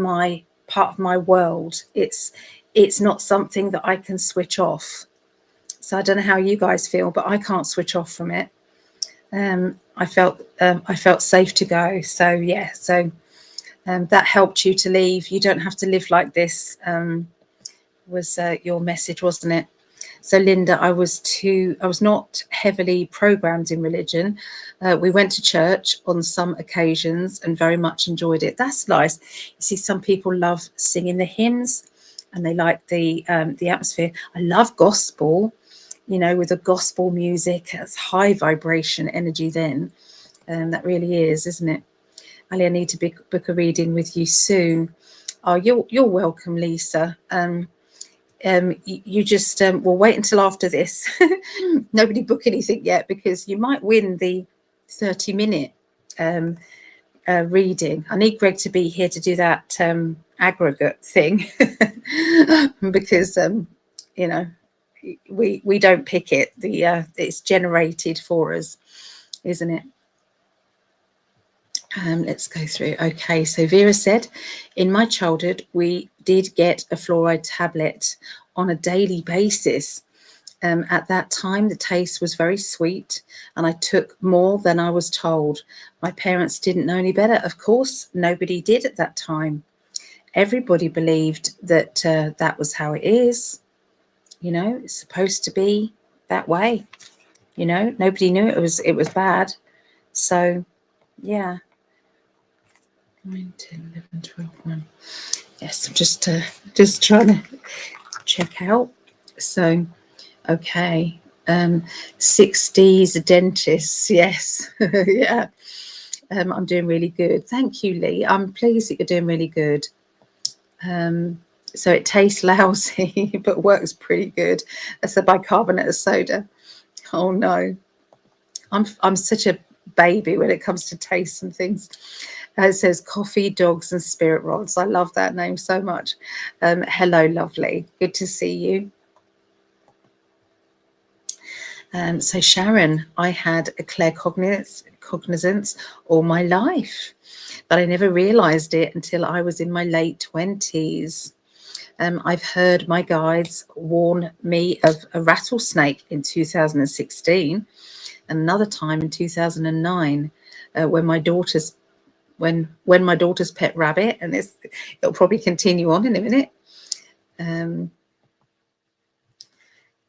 part of my world. It's not something that I can switch off. So I don't know how you guys feel, but I can't switch off from it. I felt safe to go. So yeah, that helped you to leave. You don't have to live like this, was your message, wasn't it? So Linda, I was not heavily programmed in religion. We went to church on some occasions and very much enjoyed it. That's nice. You see, some people love singing the hymns and they like the atmosphere. I love gospel, you know, with the gospel music. It's high vibration energy then. That really is, isn't it? Ali, I need to book a reading with you soon. Oh, you're welcome, Lisa. You just will wait until after this. Nobody book anything yet, because you might win the 30-minute reading. I need Gregg to be here to do that aggregate thing because you know, we don't pick it. It's generated for us, isn't it? Let's go through. Okay, so Vera said, in my childhood, we did get a fluoride tablet on a daily basis. At that time, the taste was very sweet, and I took more than I was told. My parents didn't know any better. Of course, nobody did at that time. Everybody believed that that was how it is. You know, it's supposed to be that way. You know, nobody knew it was bad. So, yeah. 9, 10, 11, 12, 1. Yes, I'm just trying to check out. So, okay. 60s dentists, yes. Yeah. I'm doing really good. Thank you, Lee. I'm pleased that you're doing really good. So it tastes lousy, but works pretty good. That's a bicarbonate of soda. Oh no, I'm such a baby when it comes to taste and things. It says coffee, dogs, and spirit rods. I love that name so much. Hello, lovely. Good to see you. So Sharon, I had a claircognizance all my life, but I never realised it until I was in my late 20s. I've heard my guides warn me of a rattlesnake in 2016, and another time in 2009, when my daughter's pet rabbit, and it'll probably continue on in a minute.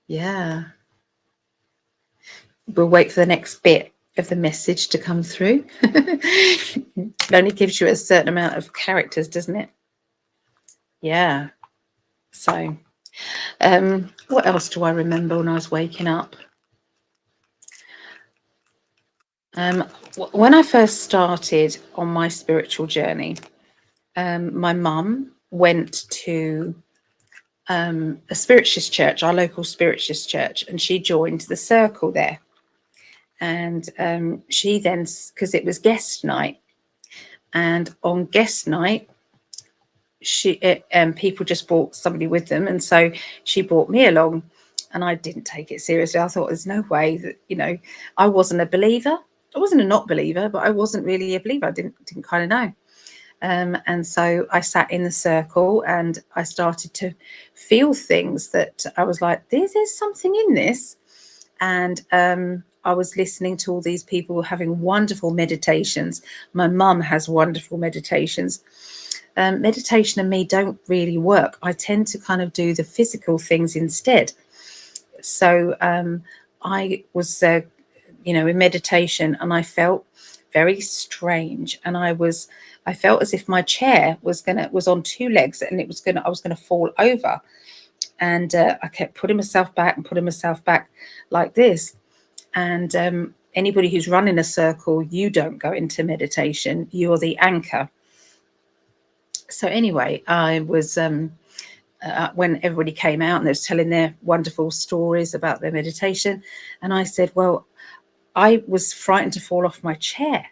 Yeah, we'll wait for the next bit of the message to come through. It only gives you a certain amount of characters, doesn't it? Yeah. So, what else do I remember when I was waking up? When I first started on my spiritual journey, my mum went to a spiritist church, our local spiritist church, and she joined the circle there. And she then, because it was guest night, and on guest night, people just brought somebody with them, and so she brought me along, and I didn't take it seriously. I thought there's no way that, you know, I wasn't a believer. I wasn't a not believer, but I wasn't really a believer. I didn't kind of know. And so I sat in the circle and I started to feel things that I was like, there's something in this. And I was listening to all these people having wonderful meditations. My mum has wonderful meditations. Meditation and me don't really work. I tend to kind of do the physical things instead. So I was, in meditation, and I felt very strange, and I felt as if my chair was on two legs, and I was gonna fall over, and I kept putting myself back like this. And anybody who's running a circle, you don't go into meditation, you're the anchor. So anyway, I was when everybody came out and they was telling their wonderful stories about their meditation, and I said, well, I was frightened to fall off my chair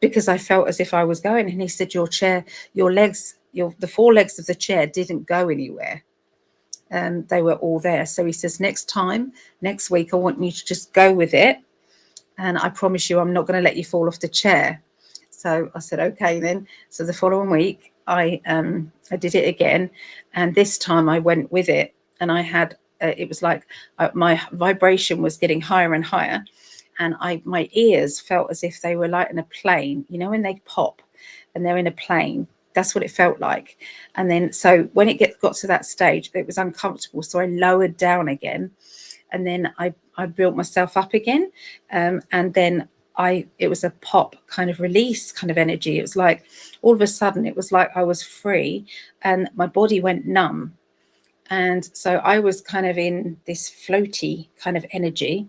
because I felt as if I was going. And he said, your chair, your legs, the four legs of the chair didn't go anywhere. They were all there. So he says, next week, I want you to just go with it. And I promise you, I'm not going to let you fall off the chair. So I said, okay, then. So the following week, I did it again. And this time I went with it. And I had, it was like my vibration was getting higher and higher. And my ears felt as if they were like in a plane, you know, when they pop and they're in a plane. That's what it felt like. And then, so when it got to that stage, it was uncomfortable. So I lowered down again, and then I built myself up again. And then it was a pop kind of release kind of energy. It was like, all of a sudden, it was like I was free and my body went numb. And so I was kind of in this floaty kind of energy.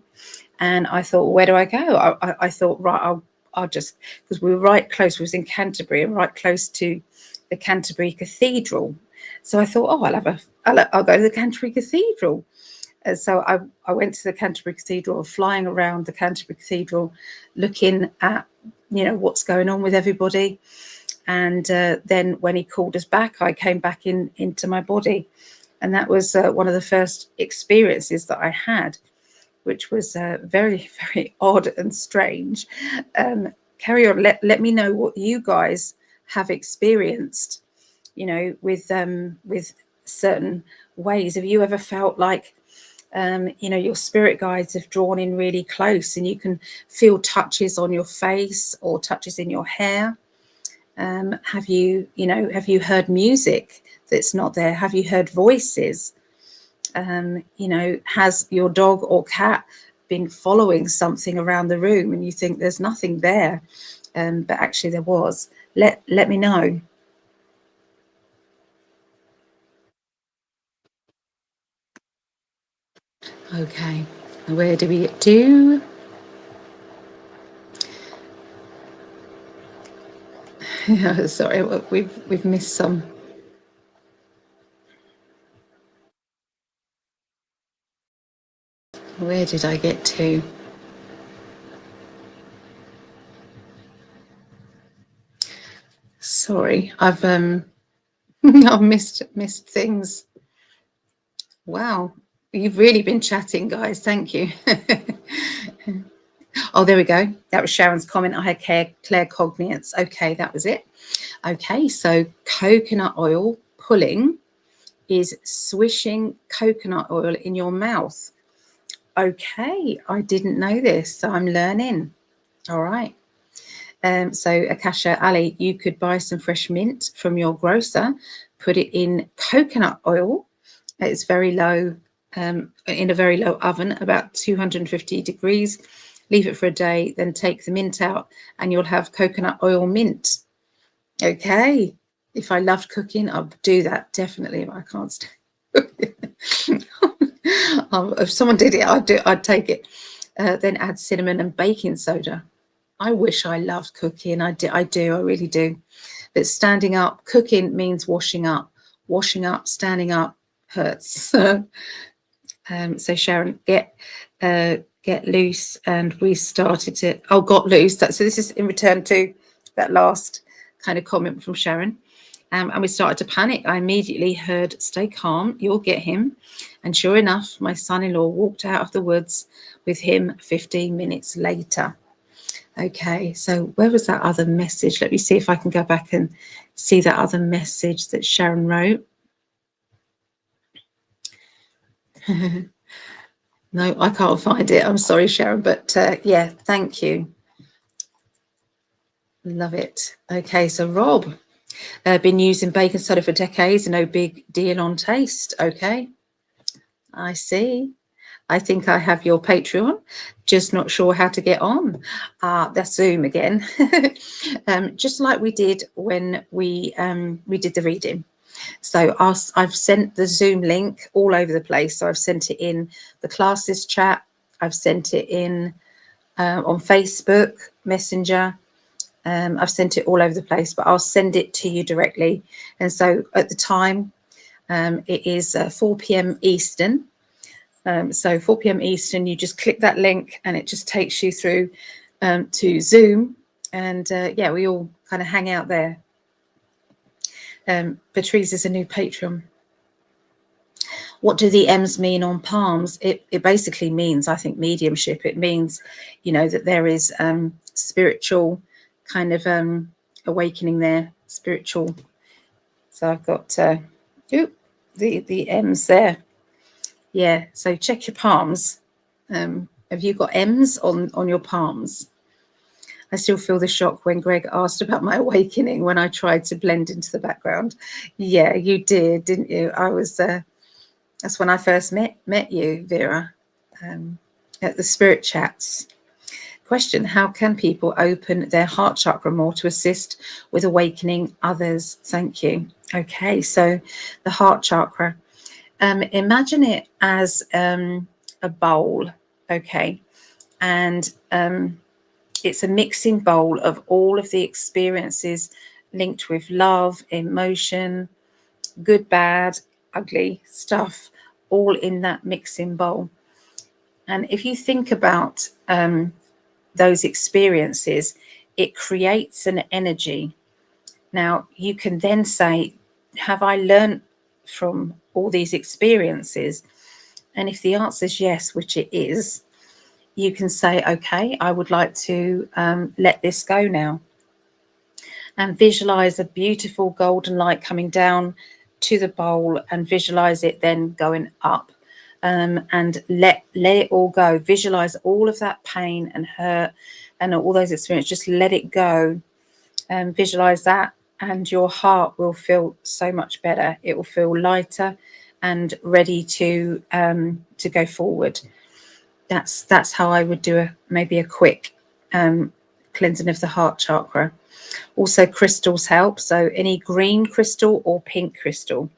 And I thought, where do I go? I thought, right, I'll just, because we were right close, we was in Canterbury and right close to the Canterbury Cathedral. So I thought, oh, I'll go to the Canterbury Cathedral. And so I went to the Canterbury Cathedral, flying around the Canterbury Cathedral, looking at, you know, what's going on with everybody. And then when he called us back, I came back into my body. And that was one of the first experiences that I had, which was very, very odd and strange. Carry on. Let me know what you guys have experienced, you know, with certain ways. Have you ever felt like You know, your spirit guides have drawn in really close, and you can feel touches on your face or touches in your hair. Have you, you know, have you heard music that's not there? Have you heard voices? You know, has your dog or cat been following something around the room and you think there's nothing there, but actually there was? Let me know. Okay, where do we get to? Sorry, we've missed some. Where did I get to? Sorry, I've I've missed things. Wow, you've really been chatting, guys. Thank you. Oh, there we go. That was Sharon's comment. I had claircognizance. Okay, that was it. Okay, so coconut oil pulling is swishing coconut oil in your mouth. Okay, I didn't know this, so I'm learning. All right. So Akasha Ali, you could buy some fresh mint from your grocer, put it in coconut oil. It's very low, in a very low oven, about 250 degrees. Leave it for a day, then take the mint out, and you'll have coconut oil mint. Okay. If I loved cooking, I'd do that definitely. But I can't stand. If someone did it, I'd take it. Then add cinnamon and baking soda. I wish I loved cooking. I do. I really do. But standing up, cooking means washing up. Washing up, standing up hurts. So Sharon, get loose, and we started to. Oh, got loose. So this is in return to that last kind of comment from Sharon. And we started to panic. I immediately heard, "Stay calm, you'll get him." And sure enough, my son-in-law walked out of the woods with him 15 minutes later. Okay, so where was that other message? Let me see if I can go back and see that other message that Sharon wrote. No, I can't find it. I'm sorry, Sharon, but yeah, thank you. Love it. Okay, so Rob, been using baking soda for decades, no big deal on taste. Okay, I see. I think I have your Patreon, just not sure how to get on. That's Zoom again. Just like we did when we did the reading. So I've sent the Zoom link all over the place. So I've sent it in the classes chat. I've sent it in on Facebook Messenger. I've sent it all over the place, but I'll send it to you directly. And so at the time, it is 4 p.m. Eastern. So 4 p.m. Eastern, you just click that link and it just takes you through to Zoom. And yeah, we all kind of hang out there. Patrice is a new Patreon. What do the M's mean on palms? It basically means, I think, mediumship. It means, you know, that there is spiritual kind of awakening there, spiritual. So I've got the M's there. Yeah, so check your palms. Have you got M's on your palms? I still feel the shock when Gregg asked about my awakening when I tried to blend into the background. Yeah, you did, didn't you? I was that's when I first met you, Vera, at the Spirit Chats. Question: how can people open their heart chakra more to assist with awakening others? Thank you. Okay, so the heart chakra. Imagine it as a bowl, okay, and it's a mixing bowl of all of the experiences linked with love, emotion, good, bad, ugly stuff, all in that mixing bowl. And if you think about those experiences, it creates an energy. Now, you can then say, have I learned from all these experiences? And if the answer is yes, which it is, you can say, okay, I would like to let this go now. And visualize a beautiful golden light coming down to the bowl, and visualize it then going up and let it all go. Visualize all of that pain and hurt and all those experiences. Just let it go. Visualize that, and your heart will feel so much better. It will feel lighter and ready to go forward. That's how I would do maybe a quick cleansing of the heart chakra. Also, crystals help. So any green crystal or pink crystal.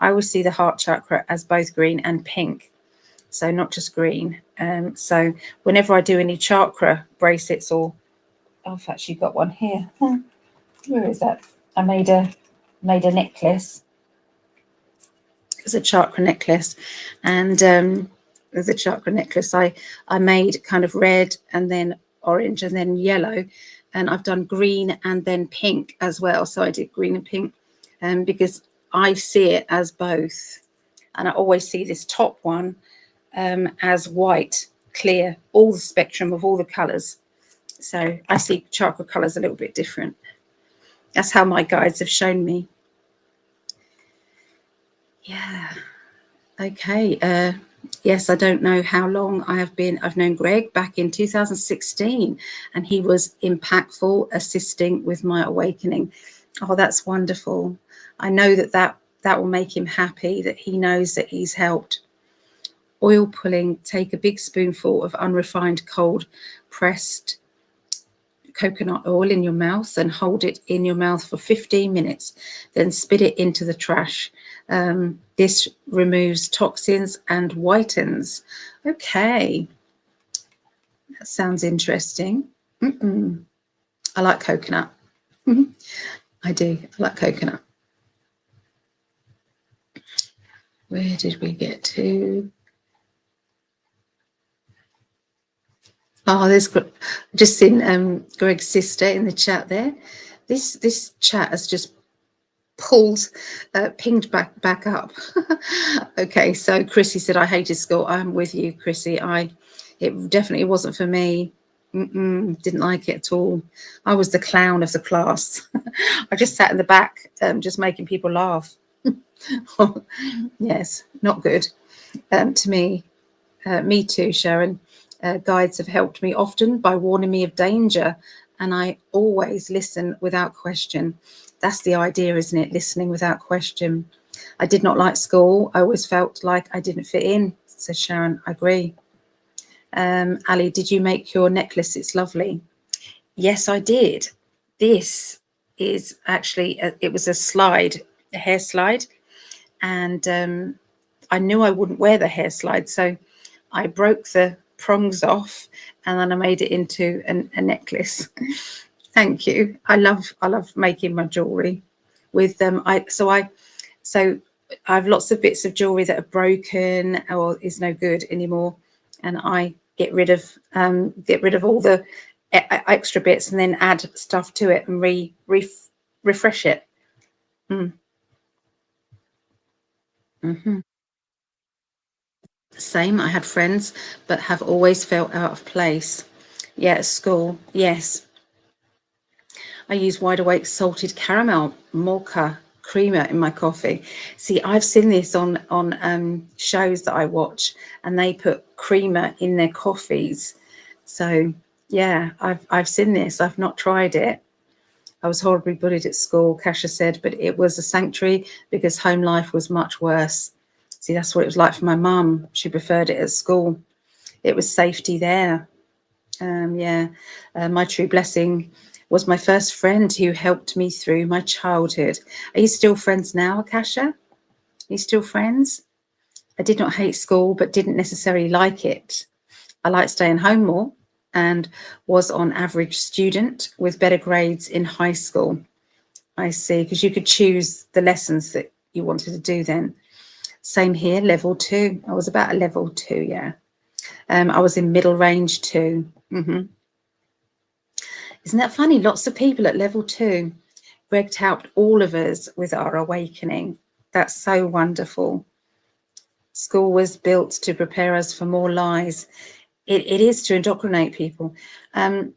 I always see the heart chakra as both green and pink, so not just green. So whenever I do any chakra bracelets, or I've actually got one here. Where is that? I made a necklace. It's a chakra necklace, and the chakra necklace I made kind of red and then orange and then yellow, and I've done green and then pink as well. So I did green and pink, because I see it as both, and I always see this top one as white, clear, all the spectrum of all the colours. So I see chakra colours a little bit different. That's how my guides have shown me. Yeah. Okay. Yes, I don't know how long I've known Gregg back in 2016, and he was impactful, assisting with my awakening. Oh, that's wonderful. I know that will make him happy, that he knows that he's helped. Oil pulling, take a big spoonful of unrefined cold pressed coconut oil in your mouth and hold it in your mouth for 15 minutes, then spit it into the trash. This removes toxins and whitens. Okay, that sounds interesting. I like coconut. I do. I like coconut. Where did we get to? Oh, there's just seen Gregg's sister in the chat there. This chat has just pinged back up. Okay, so Chrissy said, I hated school. I'm with you, Chrissy. It definitely wasn't for me. Didn't like it at all. I was the clown of the class. I just sat in the back, just making people laugh. Yes, not good. To me. Me too, Sharon. Guides have helped me often by warning me of danger, and I always listen without question. That's the idea, isn't it? Listening without question. I did not like school. I always felt like I didn't fit in, says Sharon. I agree. Ali, did you make your necklace? It's lovely. Yes, I did. This is actually, it was a hair slide, and I knew I wouldn't wear the hair slide, so I broke the prongs off and then I made it into a necklace. Thank you. I love making my jewelry with them. So I have lots of bits of jewelry that are broken or is no good anymore, and I get rid of all the extra bits and then add stuff to it and refresh it. Same. I had friends, but have always felt out of place. Yeah, at school. Yes. I use Wide Awake salted caramel mocha creamer in my coffee. See, I've seen this on shows that I watch, and they put creamer in their coffees. So yeah, I've seen this. I've not tried it. I was horribly bullied at school, Kasha said, but it was a sanctuary because home life was much worse. See, that's what it was like for my mum. She preferred it at school. It was safety there. My true blessing was my first friend who helped me through my childhood. Are you still friends now, Akasha? Are you still friends? I did not hate school, but didn't necessarily like it. I liked staying home more and was on average student with better grades in high school. I see, because you could choose the lessons that you wanted to do then. Same here, level 2. I was about a level 2, yeah. I was in middle range too. Isn't that funny? Lots of people at level 2. Gregg helped all of us with our awakening. That's so wonderful. School was built to prepare us for more lies. It is to indoctrinate people. Do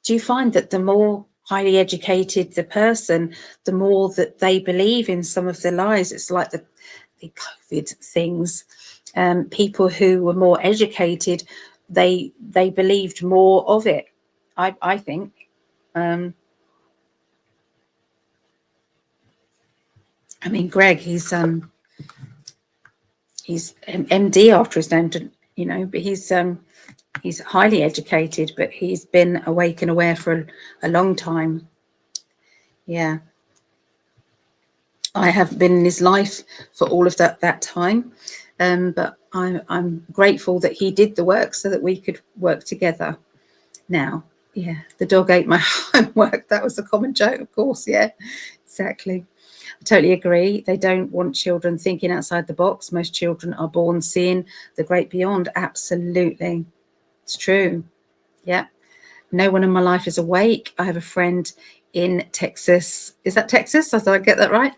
you find that the more highly educated the person, the more that they believe in some of the lies? It's like the COVID things. People who were more educated, they believed more of it. I think. I mean, Gregg, he's MD after his name, you know, but he's highly educated, but he's been awake and aware for a long time. Yeah. I haven't been in his life for all of that time, but I'm grateful that he did the work so that we could work together. Now, yeah, the dog ate my homework. That was a common joke, of course. Yeah, exactly. I totally agree. They don't want children thinking outside the box. Most children are born seeing the great beyond. Absolutely, it's true. Yeah. No one in my life is awake. I have a friend in Texas. Is that Texas? I thought I'd get that right.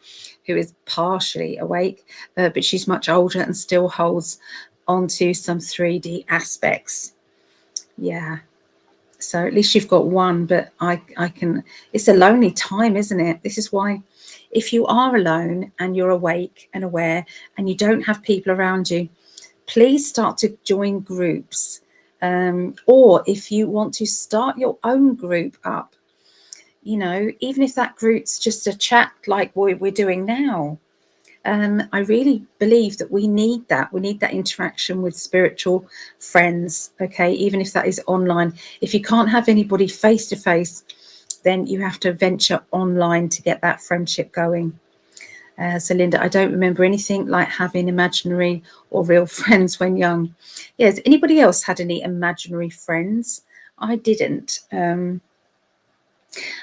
Who is partially awake, but she's much older and still holds onto some 3D aspects. Yeah. So at least you've got one, but I can, it's a lonely time, isn't it? This is why if you are alone and you're awake and aware and you don't have people around you, please start to join groups. Or if you want to start your own group up, you know, even if that group's just a chat like we're doing now, I really believe that we need that. We need that interaction with spiritual friends, okay, even if that is online. If you can't have anybody face to face, then you have to venture online to get that friendship going. So Linda, I don't remember anything like having imaginary or real friends when young. Yeah, has anybody else had any imaginary friends? I didn't.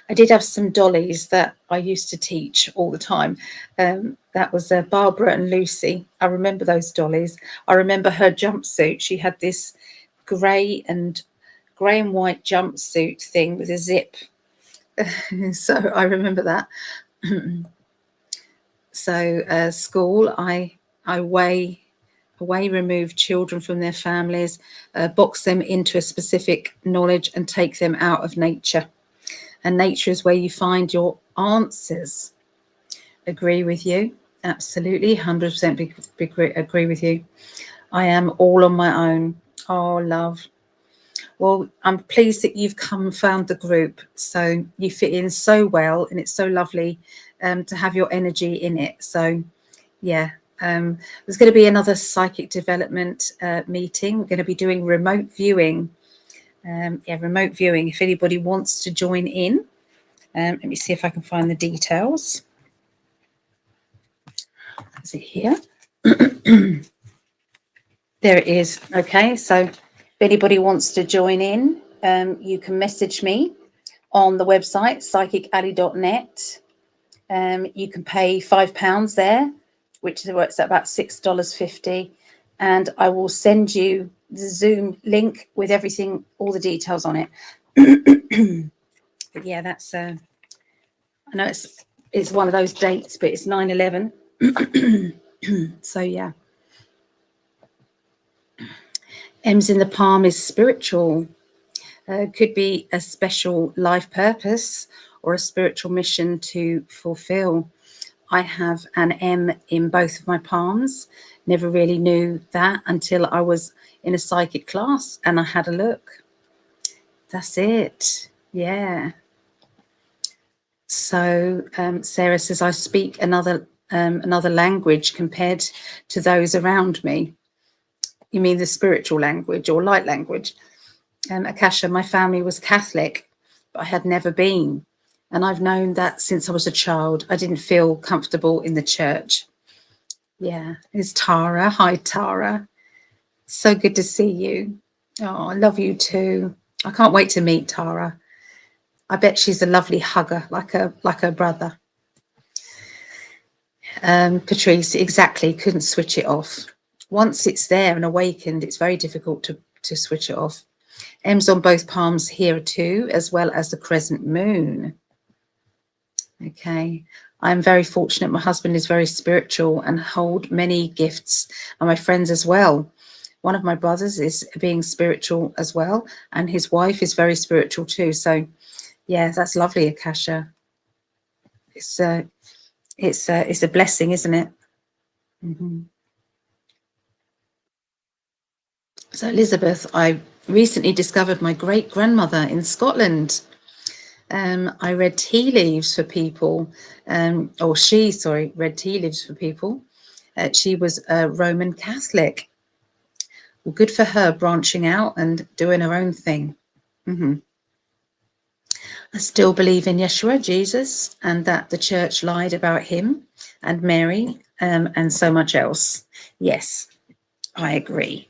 I did have some dollies that I used to teach all the time. That was Barbara and Lucy. I remember those dollies. I remember her jumpsuit. She had this grey and white jumpsuit thing with a zip. So I remember that. So school, I away remove children from their families, box them into a specific knowledge and take them out of nature. And nature is where you find your answers. Agree with you. Absolutely. 100% agree with you. I am all on my own. Oh, love. Well, I'm pleased that you've come and found the group. So you fit in so well, and it's so lovely to have your energy in it. So, yeah. There's going to be another psychic development meeting. We're going to be doing remote viewing. Remote viewing. If anybody wants to join in, let me see if I can find the details. Is it here? There it is. Okay, so if anybody wants to join in, you can message me on the website psychically.net. You can pay £5 there, which works at about $6.50, and I will send you the Zoom link with everything, all the details on it. But yeah, that's I know it's one of those dates, but it's 9/11. So yeah. M's in the palm is spiritual. Could be a special life purpose or a spiritual mission to fulfill. I have an M in both of my palms. Never really knew that until I was in a psychic class and I had a look. That's it. Yeah. So Sarah says, I speak another language compared to those around me. You mean the spiritual language or light language? Akasha, my family was Catholic, but I had never been. And I've known that since I was a child. I didn't feel comfortable in the church. Yeah, it's Tara. Hi, Tara. So good to see you. Oh, I love you too. I can't wait to meet Tara. I bet she's a lovely hugger, like her brother. Patrice, exactly. Couldn't switch it off. Once it's there and awakened, it's very difficult to switch it off. M's on both palms here too, as well as the crescent moon. Okay. I'm very fortunate. My husband is very spiritual and hold many gifts, and my friends as well. One of my brothers is being spiritual as well, and his wife is very spiritual too. So, yeah, that's lovely, Akasha. It's a blessing, isn't it? Mm-hmm. So Elizabeth, I recently discovered my great-grandmother in Scotland. I read tea leaves for people, read tea leaves for people. She was a Roman Catholic. Well, good for her, branching out and doing her own thing. I still believe in Yeshua, Jesus, and that the church lied about him and Mary, and so much else. Yes, I agree.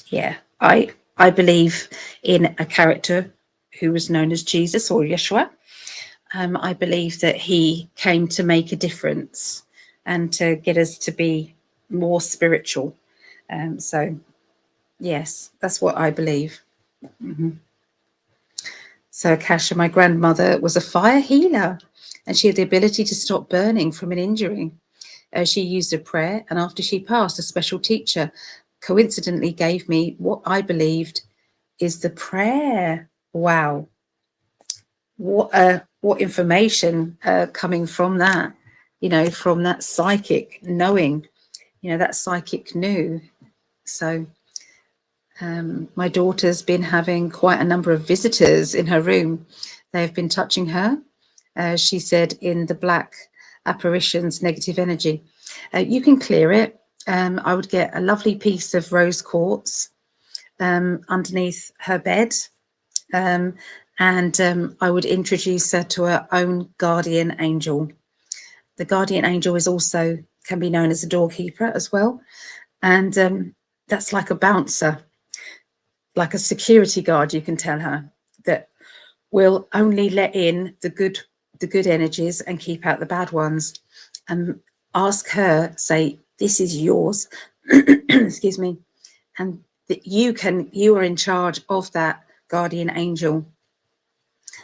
Yeah, I believe in a character who was known as Jesus or Yeshua. I believe that he came to make a difference and to get us to be more spiritual. So, yes, that's what I believe. So, Kasha, my grandmother was a fire healer and she had the ability to stop burning from an injury. She used a prayer, and after she passed, a special teacher coincidentally gave me what I believed is the prayer. Wow. What information coming from that, from that psychic knowing, that psychic knew. So my daughter's been having quite a number of visitors in her room. They've been touching her. She said in the black apparitions, negative energy. You can clear it. I would get a lovely piece of rose quartz underneath her bed. And I would introduce her to her own guardian angel. The guardian angel can be known as a doorkeeper as well. And that's like a bouncer, like a security guard, you can tell her, that will only let in the good energies and keep out the bad ones. And ask her, say, this is yours, excuse me, and that you are in charge of that guardian angel.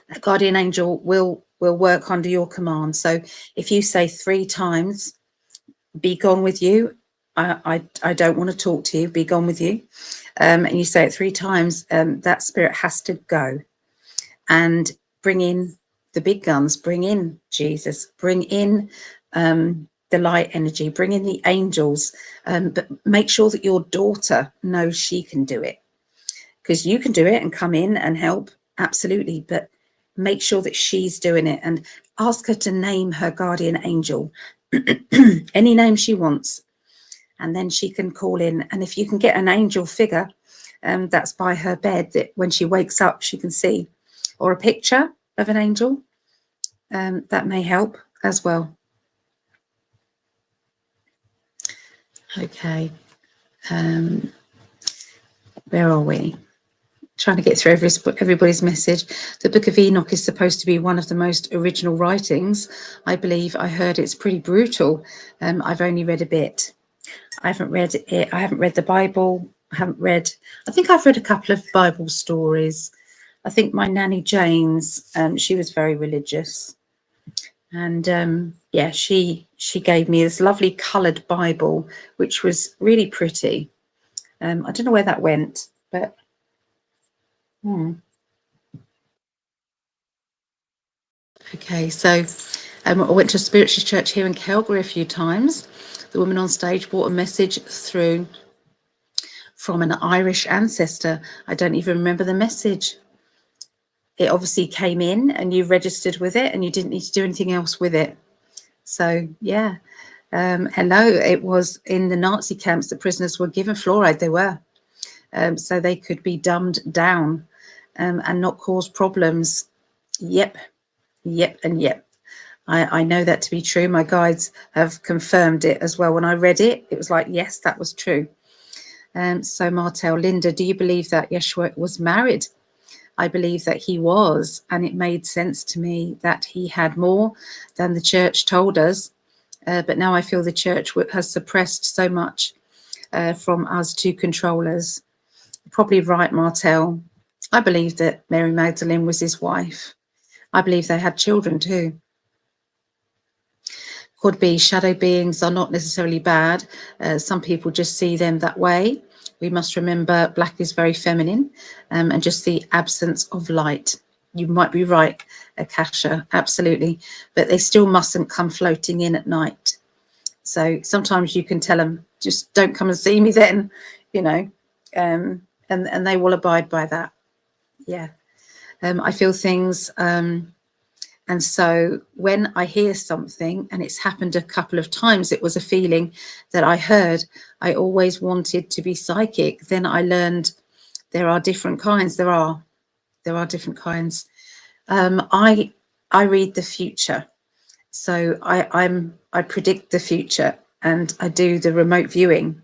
That guardian angel will work under your command. So if you say 3 times, be gone with you, I don't want to talk to you, be gone with you, and you say it 3 times, that spirit has to go and bring in the big guns, bring in Jesus, bring in the light energy, bring in the angels, but make sure that your daughter knows she can do it, because you can do it and come in and help, absolutely, but make sure that she's doing it, and ask her to name her guardian angel, any name she wants, and then she can call in. And if you can get an angel figure that's by her bed, that when she wakes up she can see, or a picture of an angel, that may help as well. Okay, where are we? Trying to get through everybody's message. The Book of Enoch is supposed to be one of the most original writings. I believe I heard it's pretty brutal. I've only read a bit. I haven't read it. I haven't read the Bible. I think I've read a couple of Bible stories. I think my nanny Jane's, she was very religious. And yeah, she gave me this lovely coloured Bible, which was really pretty. I don't know where that went, but okay, so I went to a spiritual church here in Calgary a few times. The woman on stage brought a message through from an Irish ancestor. I don't even remember the message. It obviously came in and you registered with it and you didn't need to do anything else with it. So yeah, hello. It was in the Nazi camps that prisoners were given fluoride. They were, so they could be dumbed down and not cause problems. Yep. I know that to be true. My guides have confirmed it as well. When I read it, it was like, yes, that was true. So Martel, Linda, do you believe that Yeshua was married? I believe that he was, and it made sense to me that he had more than the church told us. But now I feel the church has suppressed so much from us to control us. You're probably right, Martel. I believe that Mary Magdalene was his wife. I believe they had children too. Could be shadow beings are not necessarily bad. Some people just see them that way. We must remember black is very feminine, and just the absence of light. You might be right, Akasha, absolutely. But they still mustn't come floating in at night. So sometimes you can tell them, just don't come and see me then, you know, and they will abide by that. Yeah. I feel things. And so when I hear something, and it's happened a couple of times, it was a feeling that I heard. I always wanted to be psychic. Then I learned there are different kinds. There are different kinds. I read the future. So I predict the future, and I do the remote viewing.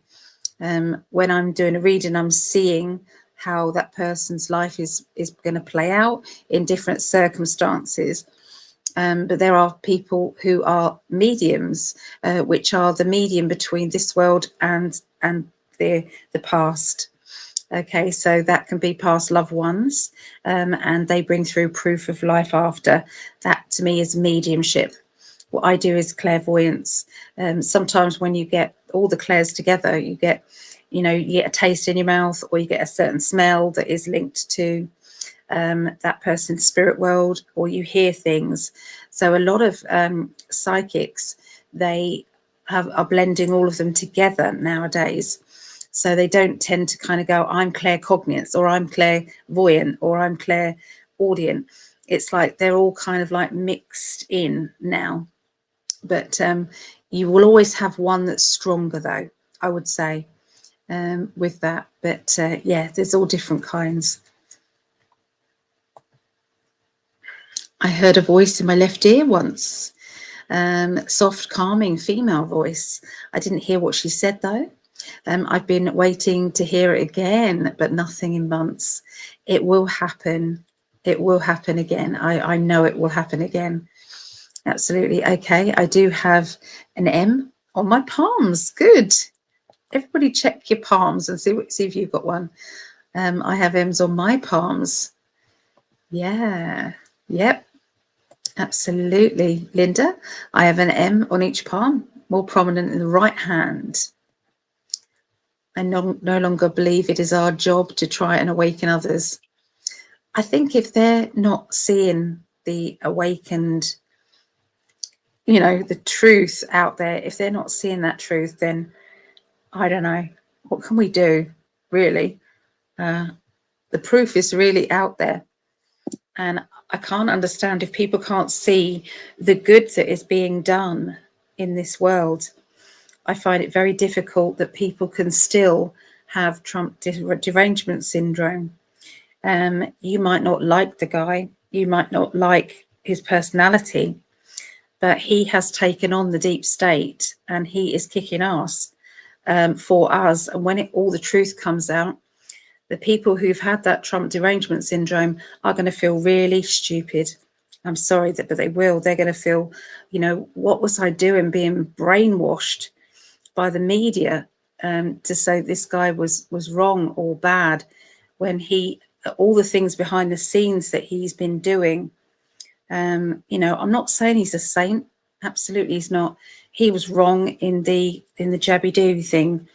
When I'm doing a reading, I'm seeing how that person's life is going to play out in different circumstances. But there are people who are mediums, which are the medium between this world and the past. Okay, so that can be past loved ones, and they bring through proof of life after. That to me is mediumship. What I do is clairvoyance. Sometimes when you get all the clairs together, you get a taste in your mouth, or you get a certain smell that is linked to that person's spirit world, or you hear things. So a lot of psychics, they are blending all of them together nowadays. So they don't tend to kind of go, I'm claircognizant, or I'm clairvoyant, or I'm clairaudient. It's like they're all kind of like mixed in now. But you will always have one that's stronger, though, I would say, with that. But yeah, there's all different kinds. I heard a voice in my left ear once, soft, calming female voice. I didn't hear what she said, though. I've been waiting to hear it again, but nothing in months. It will happen. It will happen again. I know it will happen again. Absolutely. Okay, I do have an M on my palms. Good. Everybody check your palms and see if you've got one. I have M's on my palms. Yeah. Yep. Absolutely. Linda, I have an M on each palm, more prominent in the right hand. I no longer believe it is our job to try and awaken others. I think if they're not seeing the awakened, the truth out there, if they're not seeing that truth, then I don't know. What can we do, really? The proof is really out there. And I can't understand if people can't see the good that is being done in this world. I find it very difficult that people can still have Trump derangement syndrome. You might not like the guy, you might not like his personality, but he has taken on the deep state and he is kicking ass for us. And when all the truth comes out, the people who've had that Trump derangement syndrome are going to feel really stupid. I'm sorry, but they will. They're going to feel, what was I doing being brainwashed by the media to say this guy was wrong or bad, when all the things behind the scenes that he's been doing. I'm not saying he's a saint. Absolutely, he's not. He was wrong in the Jabby Do thing,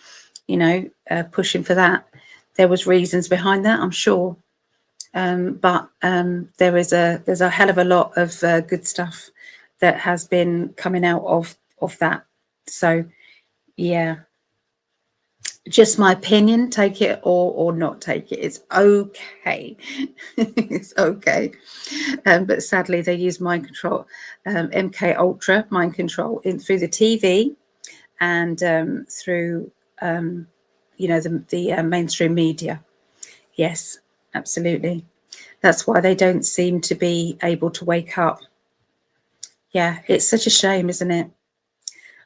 pushing for that. There was reasons behind that, I'm sure. But there's a hell of a lot of good stuff that has been coming out of that. So yeah, just my opinion. Take it or not take it. It's okay. It's okay. But sadly, they use mind control, MK Ultra mind control through the TV and through the mainstream media. Yes, absolutely. That's why they don't seem to be able to wake up. Yeah, it's such a shame, isn't it?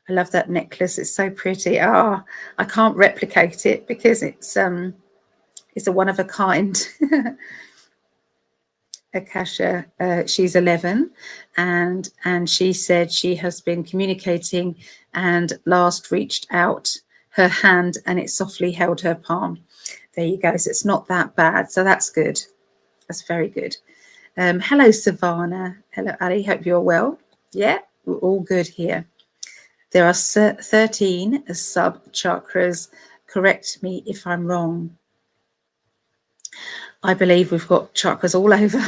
I love that necklace. It's so pretty. I can't replicate it because it's a one of a kind. Akasha, she's 11, and she said she has been communicating and last reached out her hand and it softly held her palm. There you go. So it's not that bad. So that's good. That's very good. Hello, Savannah. Hello, Ali. Hope you're well. Yeah, we're all good here. There are 13 sub-chakras. Correct me if I'm wrong. I believe we've got chakras all over.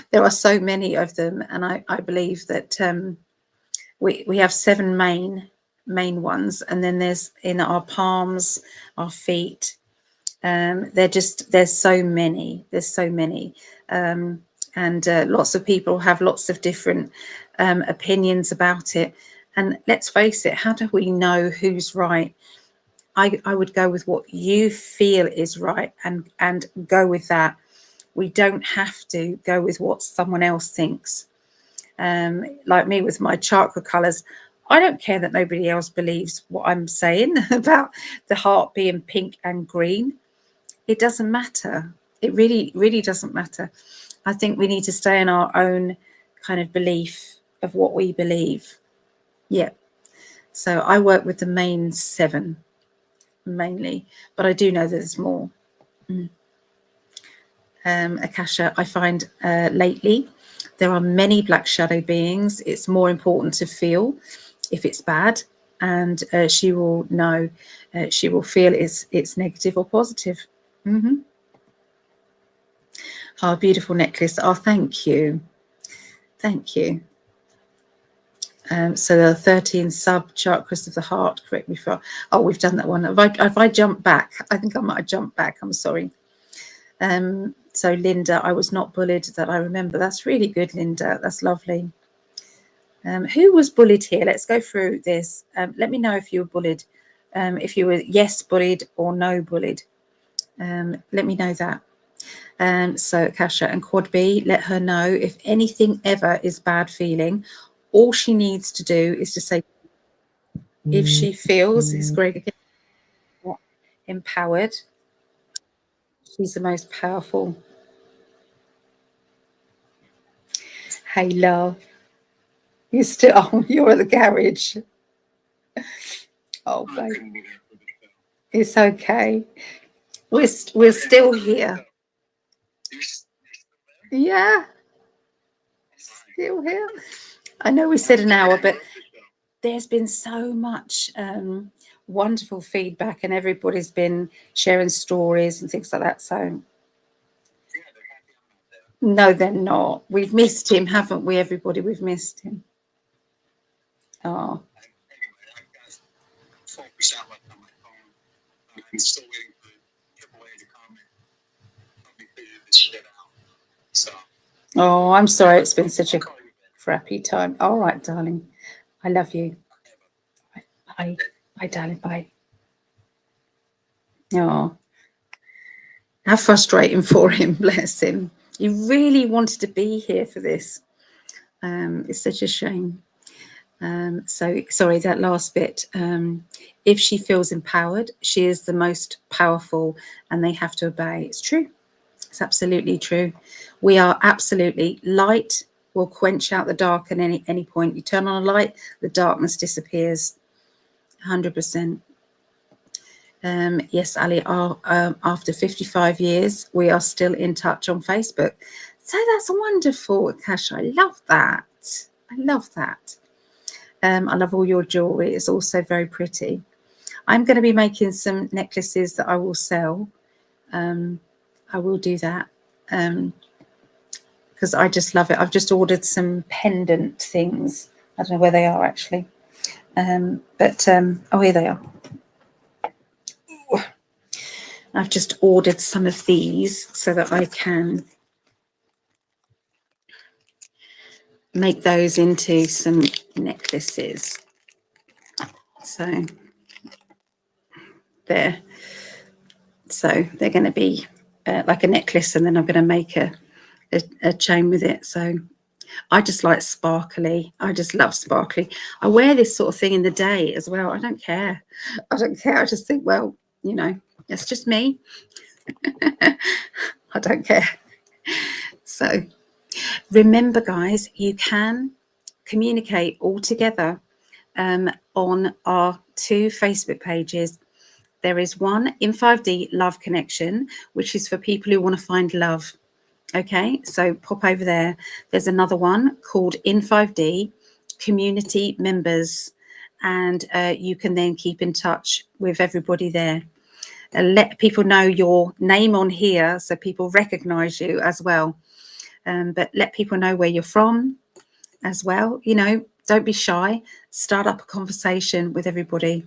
There are so many of them. And I believe that we have 7 main main ones, and then there's in our palms, our feet. There's so many. There's so many, and lots of people have lots of different opinions about it. And let's face it, how do we know who's right? I would go with what you feel is right, and go with that. We don't have to go with what someone else thinks. Like me with my chakra colors, I don't care that nobody else believes what I'm saying about the heart being pink and green. It doesn't matter. It really, really doesn't matter. I think we need to stay in our own kind of belief of what we believe. Yeah. So I work with the main 7 mainly, but I do know there's more. Akasha, I find lately there are many black shadow beings. It's more important to feel if it's bad, and she will know. She will feel it's negative or positive. Oh, beautiful necklace. Oh, thank you. Thank you. So there are 13 sub chakras of the heart. Correct me if oh, we've done that one. Have I jumped back? I think I might have jumped back. I'm sorry. So Linda, I was not bullied that I remember. That's really good, Linda. That's lovely. Who was bullied here? Let's go through this. Let me know if you were bullied. If you were yes bullied or no bullied. Let me know that. So Akasha and Quad B, let her know if anything ever is bad feeling. All she needs to do is to say, if she feels, is Gregg again, empowered, she's the most powerful. Hey, love. You still, oh, you're at the garage. Oh, babe. It's okay. We're still here. Yeah. Still here. I know we said an hour, but there's been so much wonderful feedback, and everybody's been sharing stories and things like that. So no, they're not. We've missed him, haven't we, everybody? We've missed him. Oh. I'm still waiting for AAA to comment. Help me figure this shit out. So. Oh, I'm sorry. It's been such a crappy time. All right, darling. I love you. Bye. Bye, darling. Bye. Oh, how frustrating for him. Bless him. He really wanted to be here for this. It's such a shame. So sorry, that last bit. If she feels empowered, she is the most powerful, and they have to obey. It's true. It's absolutely true. We are absolutely light will quench out the dark at any point. You turn on a light, the darkness disappears. 100%. Yes, Ali, after 55 years, we are still in touch on Facebook. So that's wonderful, Kash. I love that. I love that. I love all your jewelry. It's also very pretty. I'm going to be making some necklaces that I will sell. I will do that because I just love it. I've just ordered some pendant things. I don't know where they are actually. Oh, here they are. I've just ordered some of these so that I can make those into some necklaces. So there. So they're going to be like a necklace, and then I'm going to make a chain with it. So I just like sparkly. I just love sparkly. I wear this sort of thing in the day as well. I don't care. I don't care. I just think, well, you know, it's just me. I don't care. So remember, guys, you can communicate all together on our 2 Facebook pages. There is one, In5D Love Connection, which is for people who want to find love. Okay, so pop over there. There's another one called In5D Community Members, and you can then keep in touch with everybody there. Let people know your name on here so people recognize you as well. But let people know where you're from as well. You know, Don't be shy. Start up a conversation with everybody.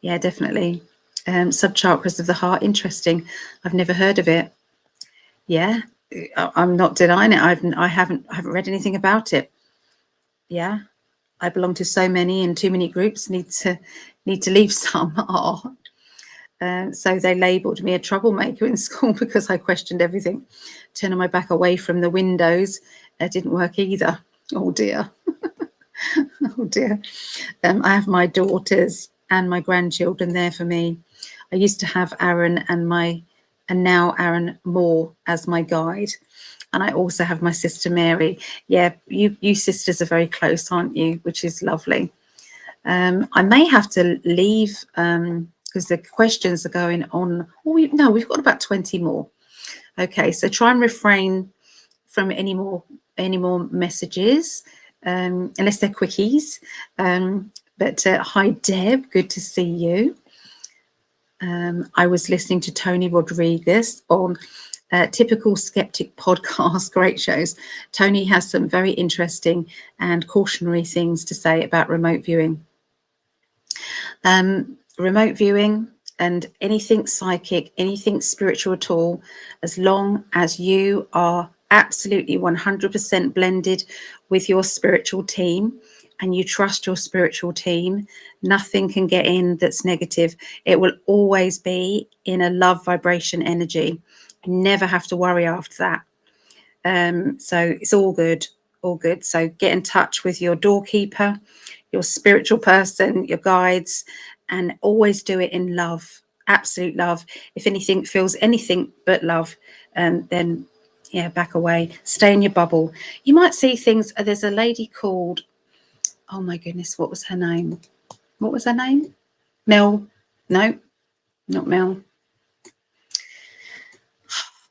Yeah, definitely. Subchakras of the heart. Interesting. I've never heard of it. Yeah, I'm not denying it. I haven't read anything about it. Yeah, I belong to so many and too many groups. Need to leave some. Oh. So they labelled me a troublemaker in school because I questioned everything. Turning my back away from the windows, it didn't work either. Oh dear. Oh dear. I have my daughters and my grandchildren there for me. I used to have Aaron and now Aaron Moore as my guide. And I also have my sister Mary. Yeah, you sisters are very close, aren't you? Which is lovely. I may have to leave because the questions are going on. Oh, we've got about 20 more. Okay, so try and refrain from any more messages, unless they're quickies. But hi, Deb, good to see you. I was listening to Tony Rodriguez on Typical Skeptic podcast, great shows. Tony has some very interesting and cautionary things to say about remote viewing. Remote viewing and anything psychic, anything spiritual at all, as long as you are absolutely 100% blended with your spiritual team and you trust your spiritual team, nothing can get in that's negative. It will always be in a love vibration energy. You never have to worry after that. So it's all good, all good. So get in touch with your doorkeeper, your spiritual person, your guides, and always do it in love, absolute love. If anything feels anything but love, then yeah, back away, stay in your bubble. You might see things. There's a lady called, oh my goodness, what was her name? What was her name? Mel? No, not Mel.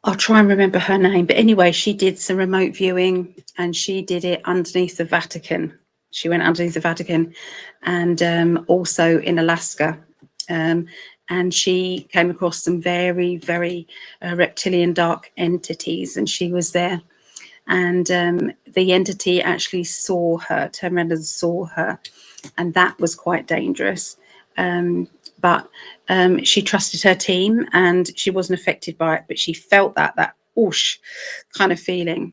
I'll try and remember her name. But anyway, she did some remote viewing and she did it underneath the Vatican. She went underneath the Vatican and also in Alaska. And she came across some very, very reptilian dark entities, and she was there. And the entity actually saw her, turned around and saw her. And that was quite dangerous. But she trusted her team and she wasn't affected by it, but she felt that whoosh kind of feeling.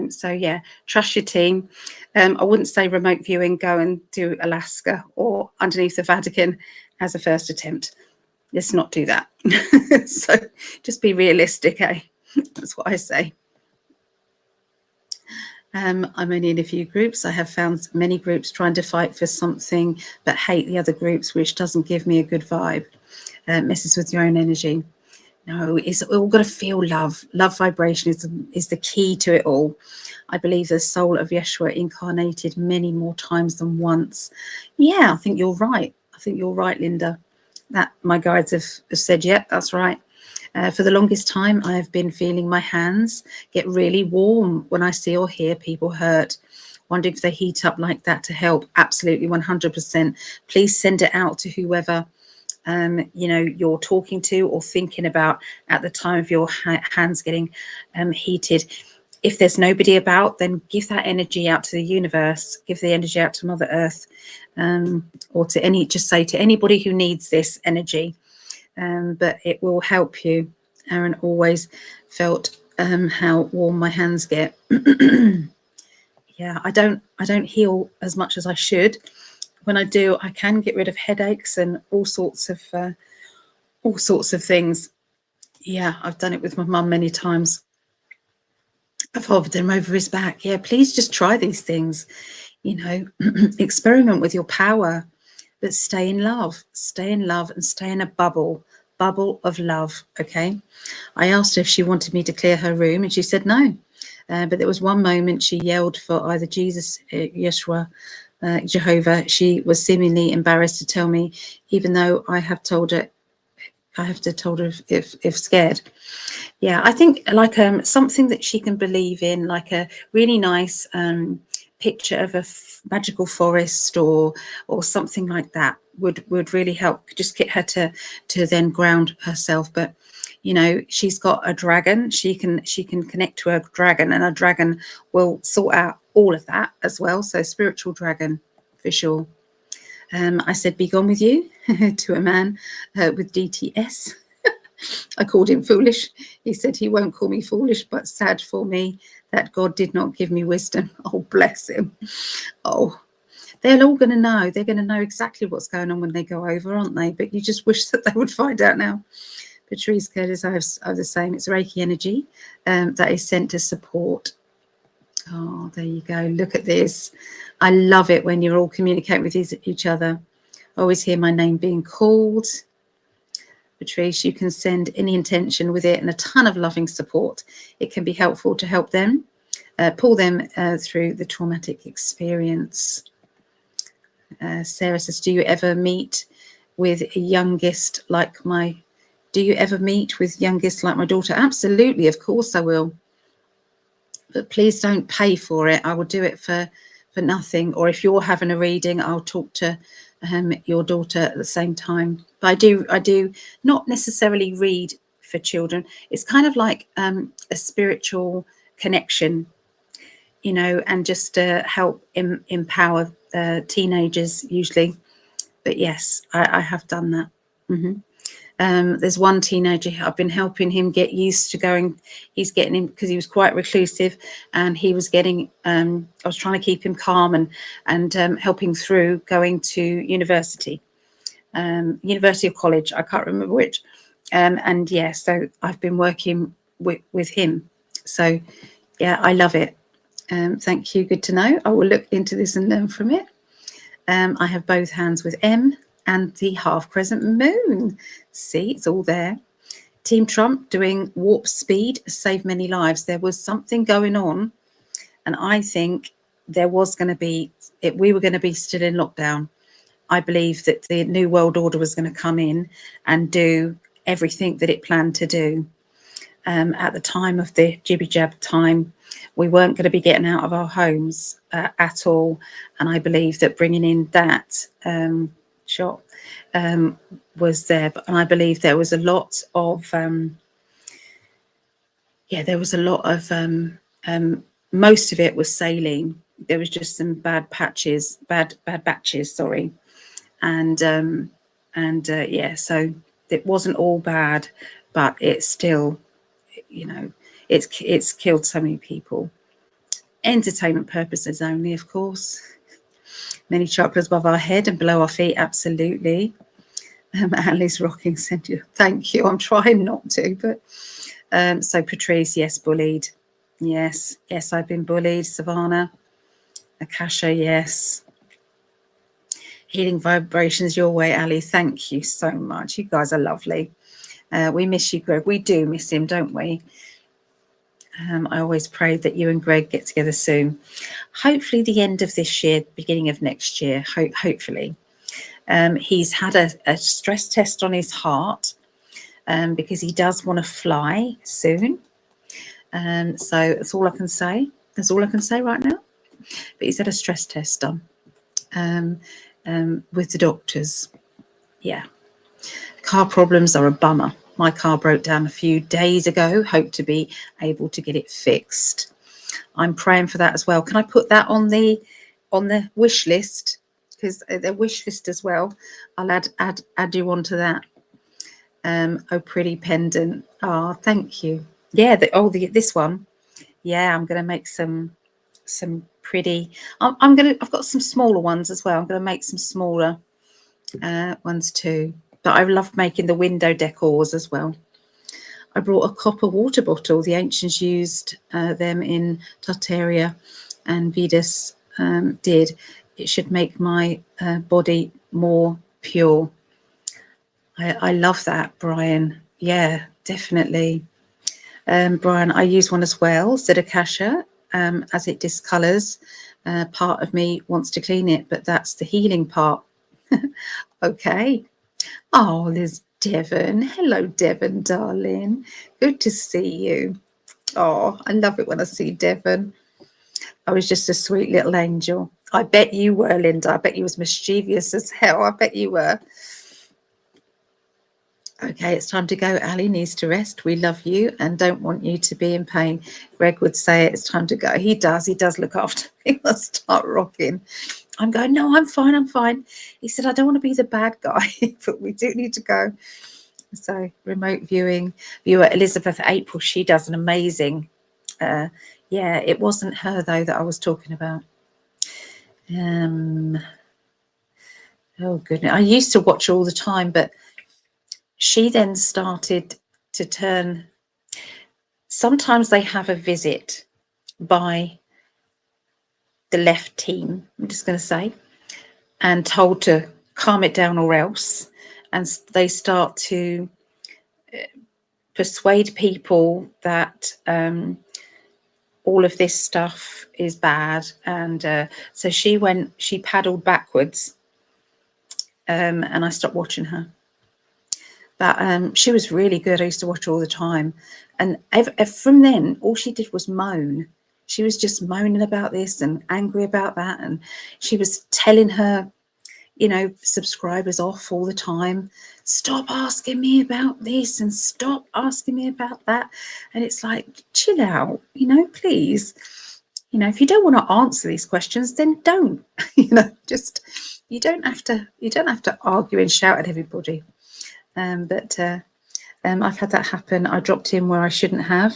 So yeah, trust your team. I wouldn't say remote viewing, go and do Alaska or underneath the Vatican as a first attempt. Let's not do that. So just be realistic, eh? That's what I say. I'm only in a few groups. I have found many groups trying to fight for something but hate the other groups, which doesn't give me a good vibe. Messes with your own energy. No, it's all got to feel love. Love vibration is the key to it all. I believe the soul of Yeshua incarnated many more times than once. Yeah, I think you're right. I think you're right, Linda. That my guides have said, yeah, that's right. For the longest time, I have been feeling my hands get really warm when I see or hear people hurt. Wondering if they heat up like that to help. Absolutely, 100%. Please send it out to whoever you're talking to or thinking about at the time of your hands getting heated. If there's nobody about, then give that energy out to the universe, give the energy out to Mother Earth, or to just say to anybody who needs this energy. But it will help you. Aaron always felt how warm my hands get. Yeah, I don't heal as much as I should. When I do, I can get rid of headaches and all sorts of things. Yeah, I've done it with my mum many times. I've hovered him over his back. Yeah, please just try these things. Experiment with your power, but stay in love and stay in a bubble of love. Okay. I asked her if she wanted me to clear her room and she said no. But there was one moment she yelled for either Jesus, Yeshua, Jehovah. She was seemingly embarrassed to tell me, even though I have told her if scared. Yeah, I think like something that she can believe in, like a really nice picture of a magical forest or something like that would really help. Just get her to then ground herself. But she's got a dragon. She can connect to a dragon, and a dragon will sort out all of that as well. So spiritual dragon for sure. I said, be gone with you to a man with DTS. I called him foolish. He said he won't call me foolish, but sad for me that God did not give me wisdom. Oh, bless him. Oh, they're all going to know. They're going to know exactly what's going on when they go over, aren't they? But you just wish that they would find out now. Patrice Curtis, I have the same. It's Reiki energy that is sent to support. Oh, there you go. Look at this. I love it when you're all communicating with each other. I always hear my name being called. Patrice, you can send any intention with it and a ton of loving support. It can be helpful to help them, pull them through the traumatic experience. Sarah says, do you ever meet with youngest like my daughter? Absolutely, of course I will. But please don't pay for it. I will do it for nothing. Or if you're having a reading, I'll talk to your daughter at the same time. But I do not necessarily read for children. It's kind of like a spiritual connection, you know, and just to help empower teenagers usually. But yes, I have done that. There's one teenager I've been helping him get used to going. He's getting him because he was quite reclusive, and he was getting. I was trying to keep him calm and helping through going to university or college. I can't remember which. And yeah, so I've been working with him. So yeah, I love it. Thank you. Good to know. I will look into this and learn from it. I have both hands with M and the half crescent moon. See, it's all there. Team Trump doing warp speed, save many lives. There was something going on, and I think there was going to be, we were going to be still in lockdown. I believe that the New World Order was going to come in and do everything that it planned to do. At the time of the jibby jab time, we weren't going to be getting out of our homes at all. And I believe that bringing in that shot was there. And I believe there was a lot of, most of it was saline. There was just some bad batches, sorry. And yeah, so it wasn't all bad, but it's still, you know, it's killed so many people. Entertainment purposes only, of course. Many chakras above our head and below our feet, absolutely. Ali's rocking, send you. Thank you. I'm trying not to, but so Patrice, yes, bullied. Yes, I've been bullied. Savannah, Akasha, yes. Healing vibrations your way, Ali. Thank you so much. You guys are lovely. We miss you, Greg. We do miss him, don't we? I always pray that you and Greg get together soon. Hopefully the end of this year, beginning of next year, hopefully. He's had a stress test on his heart because he does want to fly soon. So that's all I can say. That's all I can say right now. But he's had a stress test done with the doctors. Yeah. Car problems are a bummer. My car broke down a few days ago. Hope to be able to get it fixed. I'm praying for that as well. Can I put that on the wish list? Because the wish list as well. I'll add you onto that. Oh, pretty pendant. Oh, thank you. Yeah. This one. Yeah, I'm gonna make some pretty. I've got some smaller ones as well. I'm gonna make some smaller ones too. But I love making the window decors as well. I brought a copper water bottle. The ancients used them in Tartaria, and Vedas did. It should make my body more pure. I love that, Brian. Yeah, definitely. Brian, I use one as well, said Akasha, as it discolors. Part of me wants to clean it, but that's the healing part. Okay. Oh, there's Devon. Hello, Devon, darling. Good to see you. Oh, I love it when I see Devon. I was just a sweet little angel. I bet you were, Linda. I bet you was mischievous as hell. I bet you were. Okay, it's time to go. Ali needs to rest. We love you and don't want you to be in pain. Greg would say it's time to go. He does look after me. I'll start rocking. I'm going, no, I'm fine, I'm fine. He said, I don't want to be the bad guy, but we do need to go. So remote viewing, viewer Elizabeth April, she does an amazing, yeah, it wasn't her though that I was talking about. Oh goodness, I used to watch all the time, but she then started to turn. Sometimes they have a visit by the left team, I'm just going to say, and told to calm it down or else. And they start to persuade people that all of this stuff is bad. And so she paddled backwards, and I stopped watching her. But she was really good. I used to watch her all the time. And from then, all she did was moan. She was just moaning about this and angry about that. And she was telling her, subscribers off all the time. Stop asking me about this and stop asking me about that. And it's like, chill out, please. If you don't want to answer these questions, then don't. Just you don't have to argue and shout at everybody. But I've had that happen. I dropped in where I shouldn't have,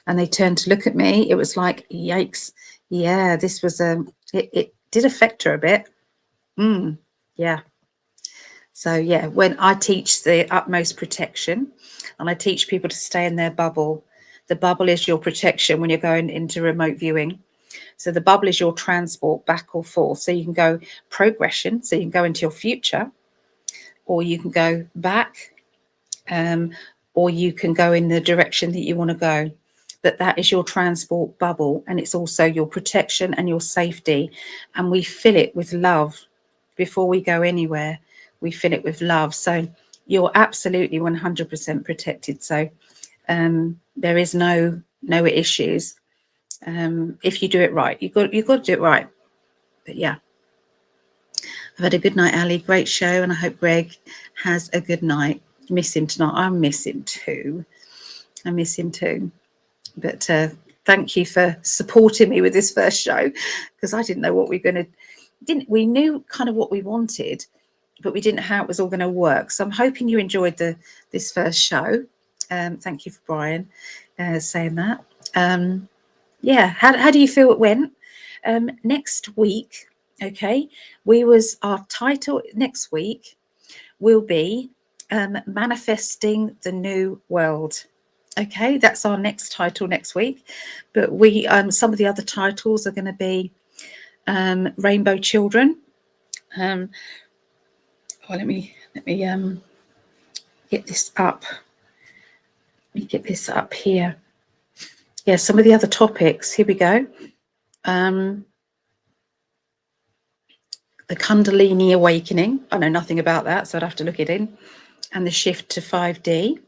and they turned to look at me. It was like, yikes. Yeah, this was it did affect her a bit. Yeah. So yeah, when I teach the utmost protection and I teach people to stay in their bubble, the bubble is your protection when you're going into remote viewing. So the bubble is your transport back or forth. So you can go progression, so you can go into your future, or you can go back, or you can go in the direction that you want to go. But that is your transport bubble, and it's also your protection and your safety. And we fill it with love before we go anywhere. We fill it with love. So you're absolutely 100% protected. So there is no issues if you do it right. You've got to do it right. But yeah, I've had a good night, Ali. Great show, and I hope Greg has a good night. Miss him tonight. I miss him too. But thank you for supporting me with this first show, because I didn't know what we were going to. We knew kind of what we wanted, but we didn't know how it was all going to work. So I'm hoping you enjoyed this first show. Thank you for Brian saying that. Yeah, how do you feel it went? Next week, okay, our title next week will be Manifesting the New World. Okay, that's our next title next week. But some of the other titles are going to be Rainbow Children. Let me get this up. Let me get this up here. Yeah, some of the other topics. Here we go. The Kundalini Awakening. I know nothing about that, so I'd have to look it in. And the shift to 5D.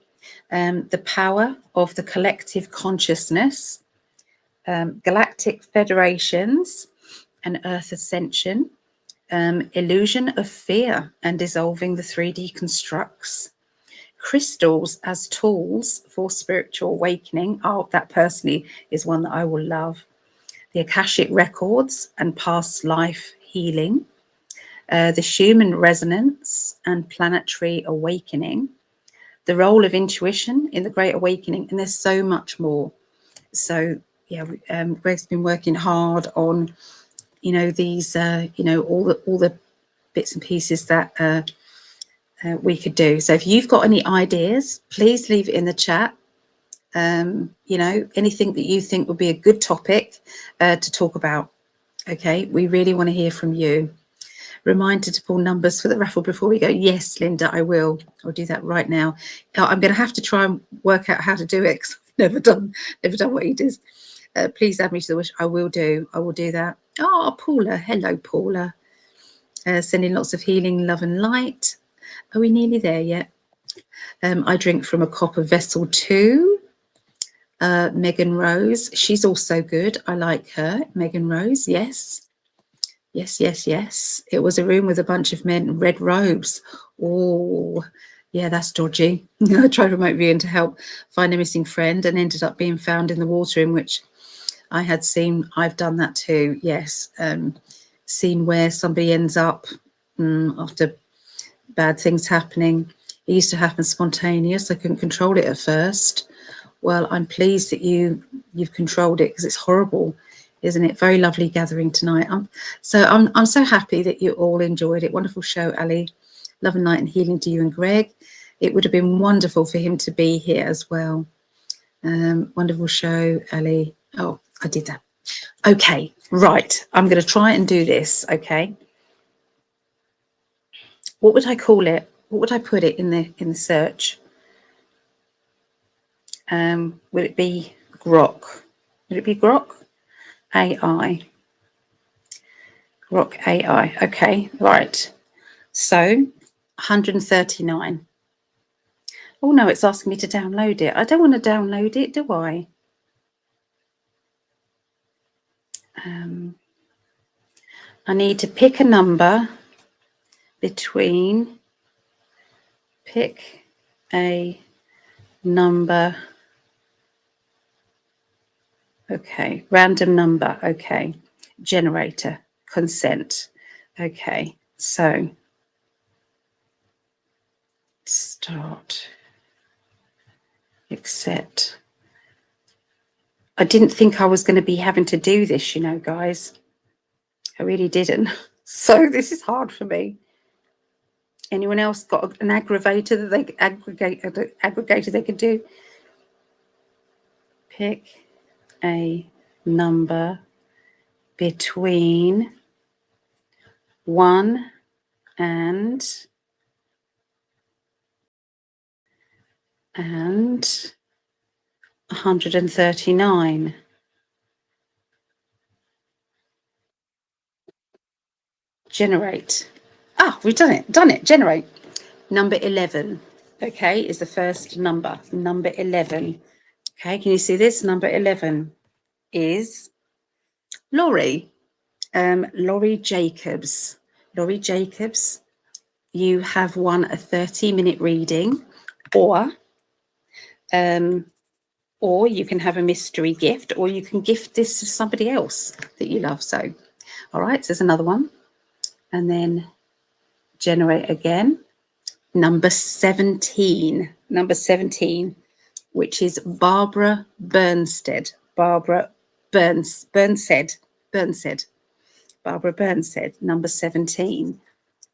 The power of the collective consciousness. Galactic federations and Earth ascension. Illusion of fear and dissolving the 3D constructs. Crystals as tools for spiritual awakening. Oh, that personally is one that I will love. The Akashic records and past life healing. The human resonance and planetary awakening. The role of intuition in the Great Awakening. And there's so much more. So yeah, Greg's been working hard on, these, all the bits and pieces that we could do. So if you've got any ideas, please leave it in the chat. Anything that you think would be a good topic to talk about. Okay, we really want to hear from you. Reminder to pull numbers for the raffle before we go. Yes, Linda, I will. I'll do that right now. I'm going to have to try and work out how to do it, because I've never done what he does. Please add me to the wish. I will do that. Oh, Paula. Hello, Paula. Sending lots of healing, love and light. Are we nearly there yet? I drink from a copper vessel too. Megan Rose. She's also good. I like her. Megan Rose. Yes. Yes. It was a room with a bunch of men in red robes. Oh, Yeah, that's dodgy. I tried remote viewing to help find a missing friend and ended up being found in the water in which I had seen. I've done that too, yes. Seen where somebody ends up after bad things happening. It used to happen spontaneous. I couldn't control it at first. Well, I'm pleased that you've controlled it, because it's horrible, isn't it? Very lovely gathering tonight. I'm so happy that you all enjoyed it. Wonderful show, Ali. Love and light and healing to you and Greg. It would have been wonderful for him to be here as well. Wonderful show, Ali. Oh, I did that. Okay, right. I'm going to try and do this. Okay. What would I call it? What would I put it in the search? Would it be Grok? Would it be Grok? AI. Grok AI. Okay, right. So 139. Oh no, it's asking me to download it. I don't want to download it, do I? I need to pick a number between, pick a number. Okay, random number. Okay, generator, consent. Okay, so start, accept. I didn't think I was going to be having to do this, you know, guys. I really didn't. So this is hard for me. Anyone else got an aggravator that they aggregator they could do? Pick a number between 1 and 139. Generate. Ah, we've done it. Generate. Number 11. Okay, is the first number. Number 11. Okay, can you see this? Number 11 is Laurie. Laurie Jacobs. Laurie Jacobs, you have won a 30-minute reading, or you can have a mystery gift, or you can gift this to somebody else that you love. So, all right, so there's another one. And then generate again. Number 17. Number 17, which is Barbara Burnstead. Barbara Burnstead. Barbara Burnstead, number 17.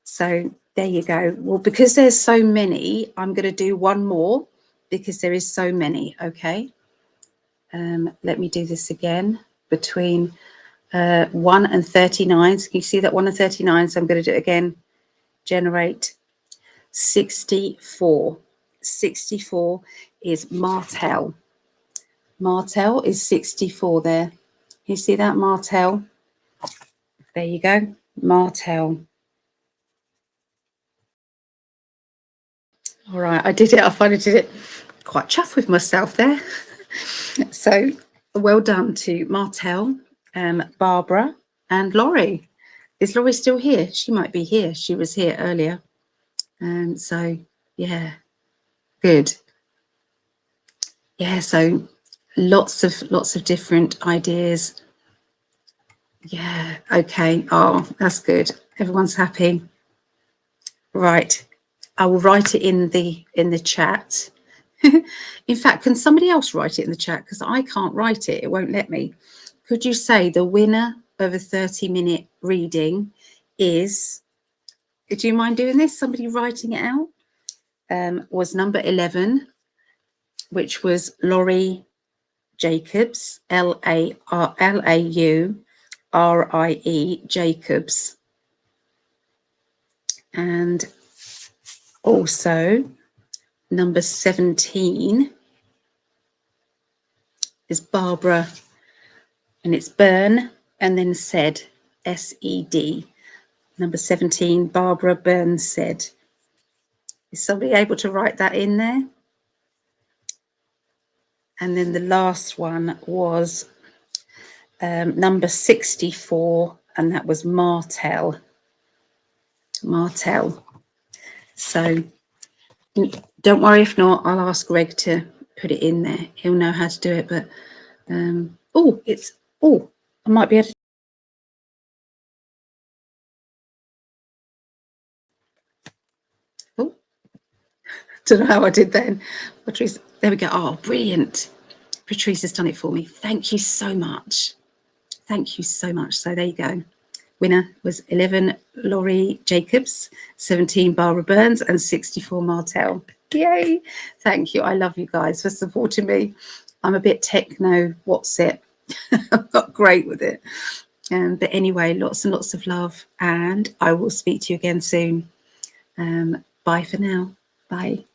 So there you go. Well, because there's so many, I'm going to do one more because there is so many. Okay. Let me do this again. Between 1 and 39. So can you see that 1 and 39? So I'm going to do it again. Generate 64. 64 is Martel. Martel is 64 there. You see that, Martel? There you go, Martel. All right, I did it. I finally did it. Quite chuffed with myself there. So well done to Martel, Barbara and Laurie. Is Laurie still here? She might be here. She was here earlier. So yeah, good. Yeah, so lots of different ideas. Yeah, okay. Oh, that's good. Everyone's happy. Right. I will write it in the chat. In fact, can somebody else write it in the chat? Because I can't write it. It won't let me. Could you say the winner of a 30-minute reading is, do you mind doing this? Somebody writing it out? Was number 11, which was Laurie Jacobs, Laurie Jacobs. And also number 17 is Barbara, and it's Burn and then said, S-E-D. Number 17, Barbara Burns said. Is somebody able to write that in there? And then the last one was number 64, and that was Martel. Martel. So Don't worry if not, I'll ask Greg to put it in there. He'll know how to do it. But I might be able to. Oh, don't know how I did then. Patrice, there we go. Oh, brilliant. Patrice has done it for me. Thank you so much. Thank you so much. So there you go. Winner was 11 Laurie Jacobs, 17 Barbara Burns, and 64 Martel. Yay! Thank you. I love you guys for supporting me. I'm a bit techno, what's it? I'm not great with it. But anyway, lots and lots of love, and I will speak to you again soon. Bye for now. Bye.